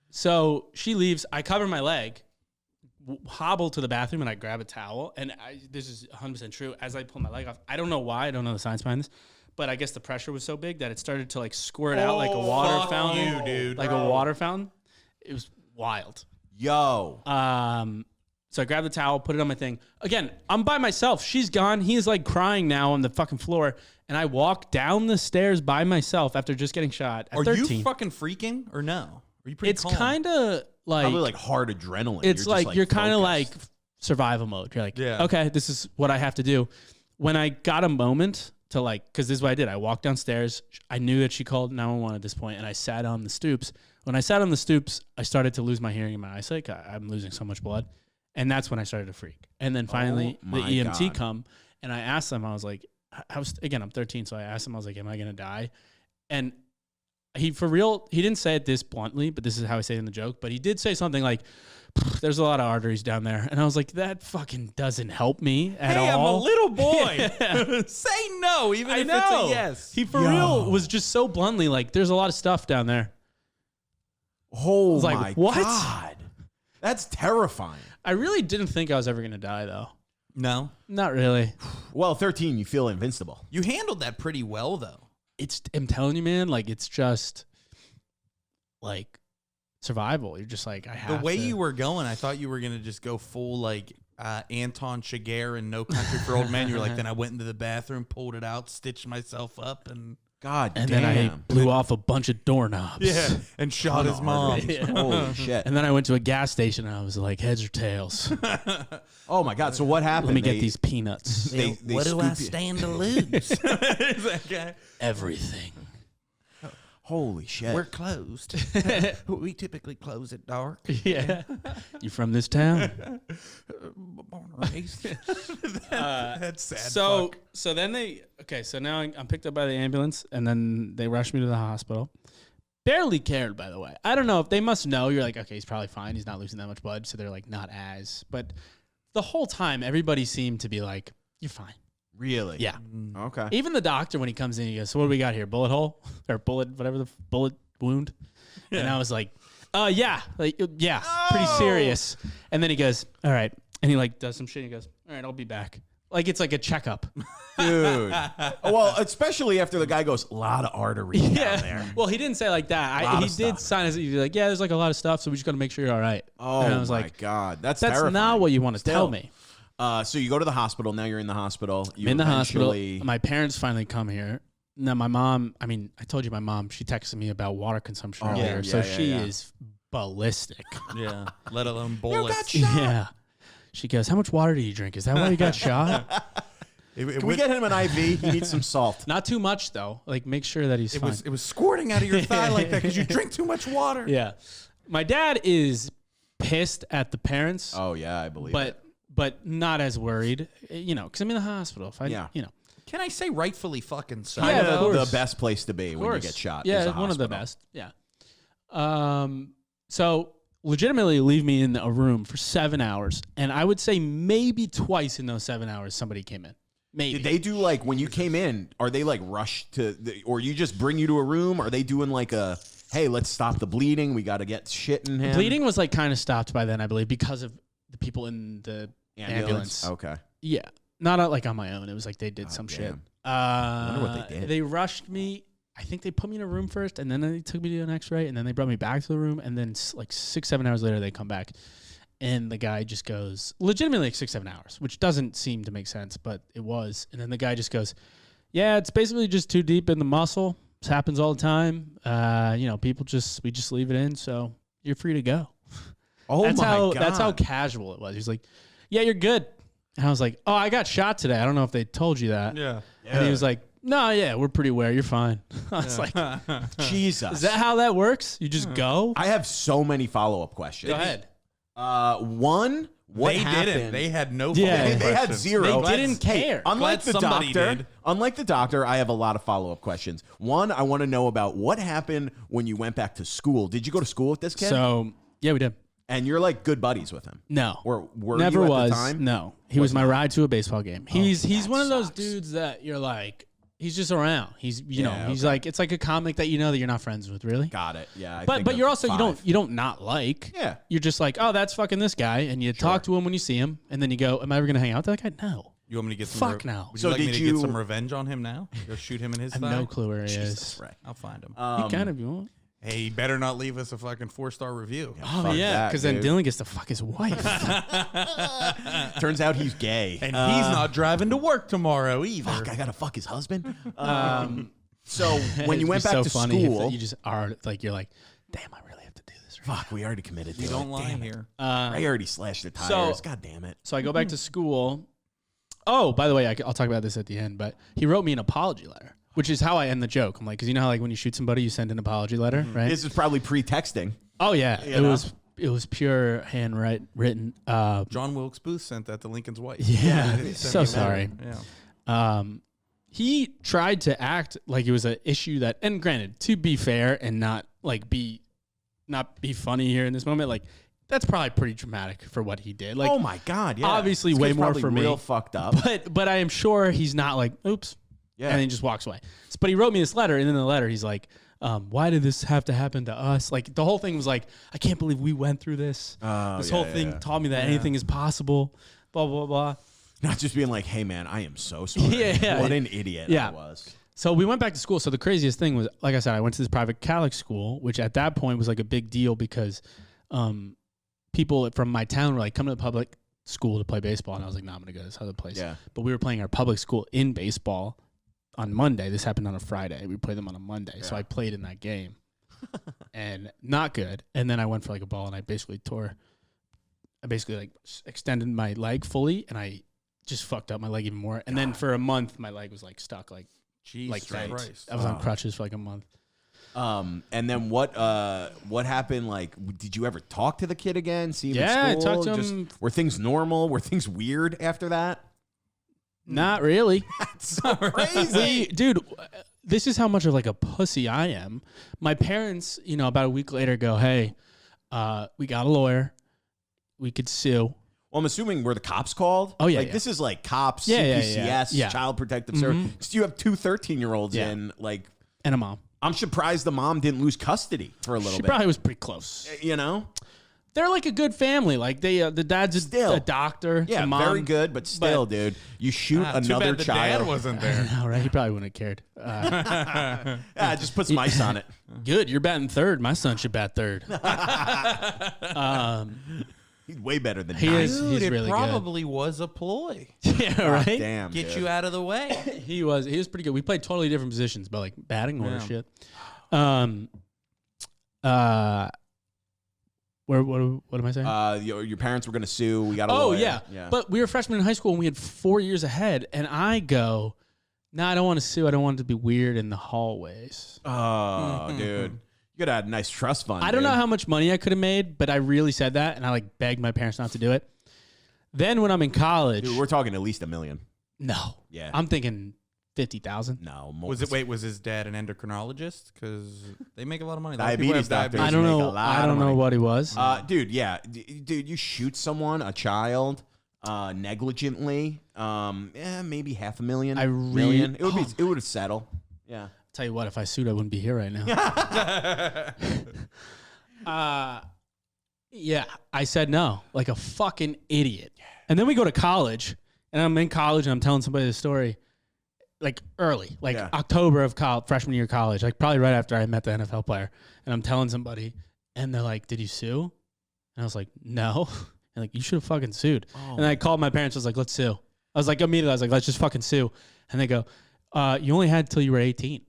So she leaves. I cover my leg, hobble to the bathroom, and I grab a towel. And this is 100% true. As I pull my leg off, I don't know why. I don't know the science behind this. But I guess the pressure was so big that it started to like squirt out like a water fountain. You, dude. Like a water fountain. It was wild. Yo. So I grabbed the towel, put it on my thing. Again, I'm by myself. She's gone. He's like crying now on the fucking floor. And I walk down the stairs by myself after just getting shot at 13. Are you fucking freaking or no? Are you pretty It's calm? kind of like... Probably like hard adrenaline. It's like you're kind of like focused. survival mode. You're like, Yeah. okay, this is what I have to do. When I got a moment to like, because this is what I did. I walked downstairs. I knew that she called 911 at this point, and I sat on the stoops. When I sat on the stoops, I started to lose my hearing in my eyesight. I'm losing so much blood. And that's when I started to freak. And then finally, the EMT come, and I asked them, I was like, again, I'm 13, so I asked him, I was like, am I going to die? And he didn't say it this bluntly, but this is how I say it in the joke, but he did say something like, there's a lot of arteries down there. And I was like, that fucking doesn't help me at all. Hey, I'm a little boy. Say no, even if it's a yes. He for real was just so bluntly like, there's a lot of stuff down there. Oh like, my what? God. That's terrifying. I really didn't think I was ever going to die, though. No. Not really. Well, 13, you feel invincible. You handled that pretty well, though. I'm telling you, man, like, it's just, like, survival. You're just like, I have The way to. you were going, I thought you were going to just go full, like, Anton Chigurh in No Country for Old Men. You were like, then I went into the bathroom, pulled it out, stitched myself up, and... God and damn. then I blew off a bunch of doorknobs. Yeah, and shot his mom. Holy shit. And then I went to a gas station and I was like, heads or tails? Oh my God. So what happened? Let me get these peanuts. They What do I scoop you- stand to lose? That guy. Everything. Holy shit. We're closed. We typically close at dark. Yeah. You from this town? Born and raised. That's sad. So then so now I'm picked up by the ambulance and then they rushed me to the hospital. Barely cared, by the way. I don't know if they must know. You're like, okay, he's probably fine. He's not losing that much blood. So they're like, not as. But the whole time, everybody seemed to be like, you're fine. Really? Yeah. Okay. Even the doctor, when he comes in, he goes, so what do we got here? Bullet hole? Or bullet, whatever the bullet wound? Yeah. And I was like, yeah. Pretty serious. And then he goes, all right. And he like does some shit. And he goes, all right, I'll be back. Like it's like a checkup. Dude. Well, especially after the guy goes, a lot of arteries down there. Well, he didn't say like that. He did sign us. He's like, yeah, there's like a lot of stuff. So we just got to make sure you're all right. Oh, and I was my like, God. That's terrifying. Not what you want to tell me. So you go to the hospital. Now you're in the hospital. I'm in the hospital. My parents finally come here. Now my mom, I told you my mom, she texted me about water consumption earlier. So she is ballistic. Yeah. Let alone bullets. Yeah. She goes, how much water do you drink? Is that why you got shot? Can we get him an IV? He needs some salt. Not too much, though. Like, make sure that he's fine. It was squirting out of your thigh like that because you drink too much water. Yeah. My dad is pissed at the parents. Oh, yeah, I believe it. But not as worried, because I'm in the hospital. Can I say rightfully fucking so? Yeah, of course. The best place to be when you get shot. Yeah, is a one of the hospital. best. Yeah. So legitimately leave me in a room for 7 hours, and I would say maybe twice in those 7 hours somebody came in. Maybe. Did they do like when you came in? Are they like rushed to, or you just bring you to a room? Are they doing like a, hey, let's stop the bleeding. We got to get shit in him. Bleeding was like kind of stopped by then, I believe, because of the people in the ambulance. Okay. Yeah, not like on my own. It was like they did some shit. I wonder what they did. They rushed me. I think they put me in a room first, and then they took me to an X-ray, and then they brought me back to the room, and then like 6-7 hours later they come back, and the guy just goes, legitimately like 6-7 hours, which doesn't seem to make sense, but it was. And then the guy just goes, yeah, it's basically just too deep in the muscle. This happens all the time. We just leave it in, so you're free to go. Oh that's my God. That's how casual it was. He's like, yeah, you're good. And I was like, oh, I got shot today. I don't know if they told you that. Yeah. And he was like, no, yeah, we're pretty aware. You're fine. I was like, Jesus. is that how that works? You just go? I have so many follow-up questions. Go ahead. One, what they happened? didn't. They had no. Yeah. follow-up They had questions. zero. They didn't care. Unlike the somebody doctor, did. I have a lot of follow-up questions. One, I want to know about what happened when you went back to school. Did you go to school with this kid? So, yeah, we did. And you're like good buddies with him. No. Or were Never you at was. the time? No. He was my ride to a baseball game. He's that one of those sucks. dudes that you're like, he's just around. He's you know, Yeah, he's like, it's like a comic that you know that you're not friends with, really. Got it. Yeah. I But think but of you're also 5. you don't not like. Yeah. You're just like, oh, that's fucking this guy, and you talk to him when you see him, and then you go, am I ever gonna hang out with that guy? No. You want me to get some? Fuck no. Would So you like me did to you- get some revenge on him now? Go shoot him in his I have thigh. no clue where he Jesus, is. right. I'll find him. You can if you want. Hey, he better not leave us a fucking 4-star review. Oh fuck yeah, that, because then dude. Dylan gets to fuck his wife. Turns out he's gay. And he's not driving to work tomorrow either. Fuck, I gotta fuck his husband. So when you It'd went be back so to funny school, if you just are like, you're like, damn, I really have to do this. Right. fuck, we already committed to You it. don't lie Damn it. here. I already slashed the tires. So- God damn it. So I go back to school. Oh, by the way, I'll talk about this at the end, but he wrote me an apology letter, which is how I end the joke. I'm like, because you know how like when you shoot somebody, you send an apology letter, right? This is probably pre-texting. Oh yeah, You know? it was pure written. John Wilkes Booth sent that to Lincoln's wife. Yeah, He sent so me a sorry. letter. Yeah. He tried to act like it was an issue that, and granted, to be fair and not be funny here in this moment, like that's probably pretty dramatic for what he did. Like, Oh my god, yeah. obviously This way kid's more probably for me. real fucked up. but I am sure he's not like, oops, Yeah. and then he just walks away. But he wrote me this letter, and in the letter he's like, why did this have to happen to us? Like the whole thing was like, I can't believe we went through this. This whole thing taught me that anything is possible. Blah blah blah. Not just being like, hey man, I am so sorry. Yeah. What an idiot Yeah. I was. So we went back to school. So the craziest thing was, like I said, I went to this private Catholic school, which at that point was like a big deal because people from my town were like, come to the public school to play baseball. And I was like, no, I'm going to go to this other place. Yeah. But we were playing our public school in baseball on Monday. This happened on a Friday. We played them on a Monday. So I played in that game and not good. And then I went for like a ball and I basically like extended my leg fully and I just fucked up my leg even more. And then for a month, my leg was like stuck like Jesus that. Christ. I was on crutches for like a month. And then what happened? Like, did you ever talk to the kid again? See him Yeah, I at school? talked to him. Were things normal? Were things weird after that? Not really. That's so crazy. Dude, this is how much of like a pussy I am. My parents, about a week later go, hey, we got a lawyer. We could sue. Well, I'm assuming were the cops called? Oh, yeah, Like, yeah. this is like cops, Yeah, CPCS, yeah. Child Protective Service. So you have two 13-year-olds Yeah. in, like, And a mom. I'm surprised the mom didn't lose custody for a little She bit. probably was pretty close. You know? They're like a good family. Like the dad's Still. a doctor. Yeah, the mom, very good, but still, dude. You shoot Too another bad the child. dad wasn't there. All right, he probably wouldn't have cared. Yeah, just put some ice on it. Good, you're batting third. My son should bat third. He's way better than He me. is. Dude, He's it really probably was a ploy. good. Yeah, God right. damn, Get dude. you out of the way. He was pretty good. We played totally different positions, but like batting order Yeah. shit. What am I saying? Your parents were going to sue. We got a Oh lawyer. yeah. But we were freshmen in high school and we had 4 years ahead. And I go, no, I don't want to sue. I don't want it to be weird in the hallways. Oh, dude. You could have had a nice trust fund. I don't know dude. how much money I could have made, but I really said that, and I like begged my parents not to do it. Then when I'm in college, Dude, we're talking at least $1 million. no, Yeah. I'm thinking 50,000. No, more. Was his dad an endocrinologist? Because they make a lot of money. Diabetes doctors. I don't make a know. lot I of don't know money. what he was. Dude, yeah. Dude, you shoot someone, a child, negligently, maybe $500,000. Million. It would have settled. Yeah. Tell you what, if I sued, I wouldn't be here right now. Yeah, I said no, like a fucking idiot. And then we go to college, and I'm in college, and I'm telling somebody the story, like early, like Yeah. October of freshman year of college, like probably right after I met the NFL player. And I'm telling somebody, and they're like, "Did you sue?" And I was like, "No." And like, "You should have fucking sued." And I called my parents. I was like, "Let's sue." I was like, immediately, I was like, "Let's just fucking sue." And they go, "You only had till you were 18."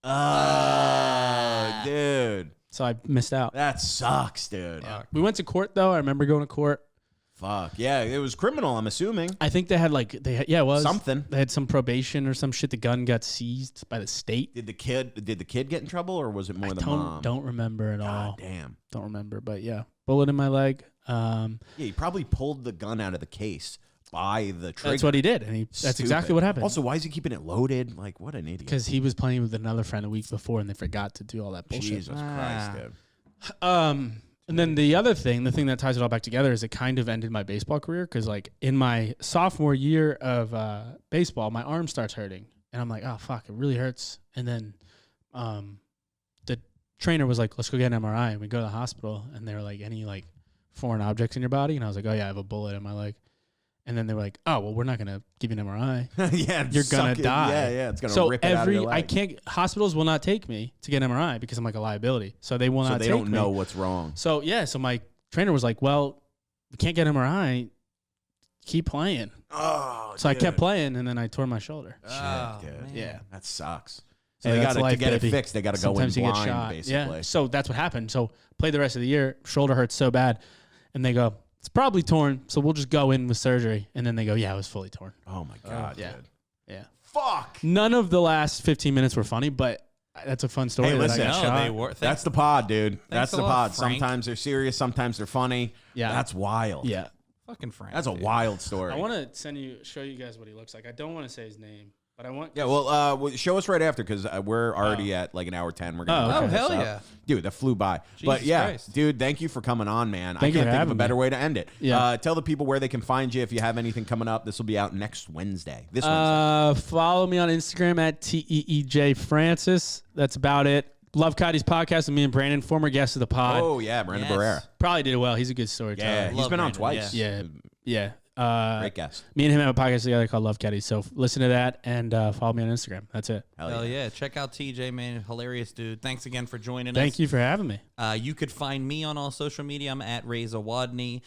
Oh, dude. So I missed out. That sucks, dude. Yeah. We went to court though. I remember going to court. Fuck. Yeah, it was criminal, I'm assuming. I think they had it was something. They had some probation or some shit. The gun got seized by the state. Did the kid get in trouble, or was it more the mom? Don't remember at all. God damn. Don't remember, but yeah. Bullet in my leg. Yeah, he probably pulled the gun out of the case by the trigger. That's what he did, and that's exactly what happened. Also, why is he keeping it loaded? Like, what an idiot. Because he was playing with another friend a week before, and they forgot to do all that bullshit. Jesus Christ, dude. And then the other thing, the thing that ties it all back together is it kind of ended my baseball career because, like, in my sophomore year of baseball, my arm starts hurting. And I'm like, oh, fuck, it really hurts. And then the trainer was like, let's go get an MRI. And we go to the hospital, and they were like, any, like, foreign objects in your body? And I was like, oh, yeah, I have a bullet in my leg. And then they were like, oh, well, we're not going to give you an MRI. Yeah, you're going to die. Yeah, it's going to rip it out of your leg. Hospitals will not take me to get an MRI because I'm like a liability. So they will not take me. So they don't know what's wrong. So, so my trainer was like, well, we can't get an MRI. Keep playing. Oh, so dude. I kept playing, and then I tore my shoulder. Shit, dude. Man. Yeah. That sucks. So they got to get it fixed. They got to go in blind, basically. Yeah. So that's what happened. So played the rest of the year. Shoulder hurts so bad. And they go, it's probably torn, so we'll just go in with surgery. And then they go, yeah, it was fully torn. Oh, my God, yeah. dude. Yeah. Fuck. None of the last 15 minutes were funny, but that's a fun story. Hey, listen, That's the pod, dude. That's the pod. Frank. Sometimes they're serious, sometimes they're funny. Yeah. That's wild. Yeah. Fucking Frank. That's a wild story. I want to show you guys what he looks like. I don't want to say his name, but I want. Yeah, well, show us right after because we're already at like an hour 10. We're gonna. Hell yeah, dude, that flew by. But yeah, Christ. Dude, thank you for coming on, man. Thank I can't think of a better way to end it. Yeah. Tell the people where they can find you if you have anything coming up. This will be out next Wednesday. This Wednesday. Follow me on Instagram at TJ Francis. That's about it. Love Cody's podcast with me and Brandon, former guest of the pod. Oh yeah, Brandon Barrera. Probably did it well. He's a good storyteller. Yeah, he's been on twice. Yeah. Great guest. Me and him have a podcast together called Love Caddy. So listen to that and follow me on Instagram. That's it. Hell yeah. Check out TJ, man. Hilarious dude. Thanks again for joining us. Thank you for having me. You could find me on all social media. I'm at Zawodni.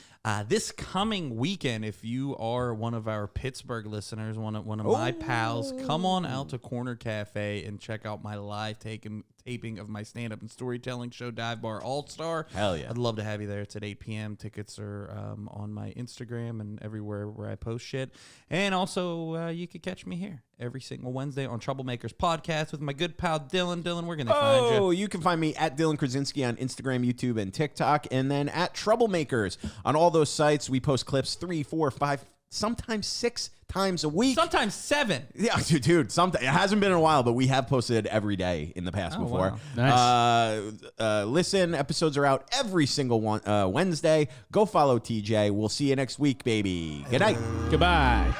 This coming weekend, if you are one of our Pittsburgh listeners, one of my pals, come on out to Corner Cafe and check out my live taping of my stand-up and storytelling show, Dive Bar All-Star. Hell yeah. I'd love to have you there. It's at 8 p.m. Tickets are on my Instagram and everywhere where I post shit. And also, you could catch me here every single Wednesday on Troublemakers podcast with my good pal Dylan. Dylan, where can they find you? Oh, you can find me at Dylan Krasinski on Instagram, YouTube, and TikTok, and then at Troublemakers on all those sites. We post clips 3, 4, 5, sometimes 6 times a week. Sometimes 7. Yeah, dude. It hasn't been in a while, but we have posted every day in the past before. Wow. Nice. Listen, episodes are out every single Wednesday. Go follow TJ. We'll see you next week, baby. Good night. Goodbye.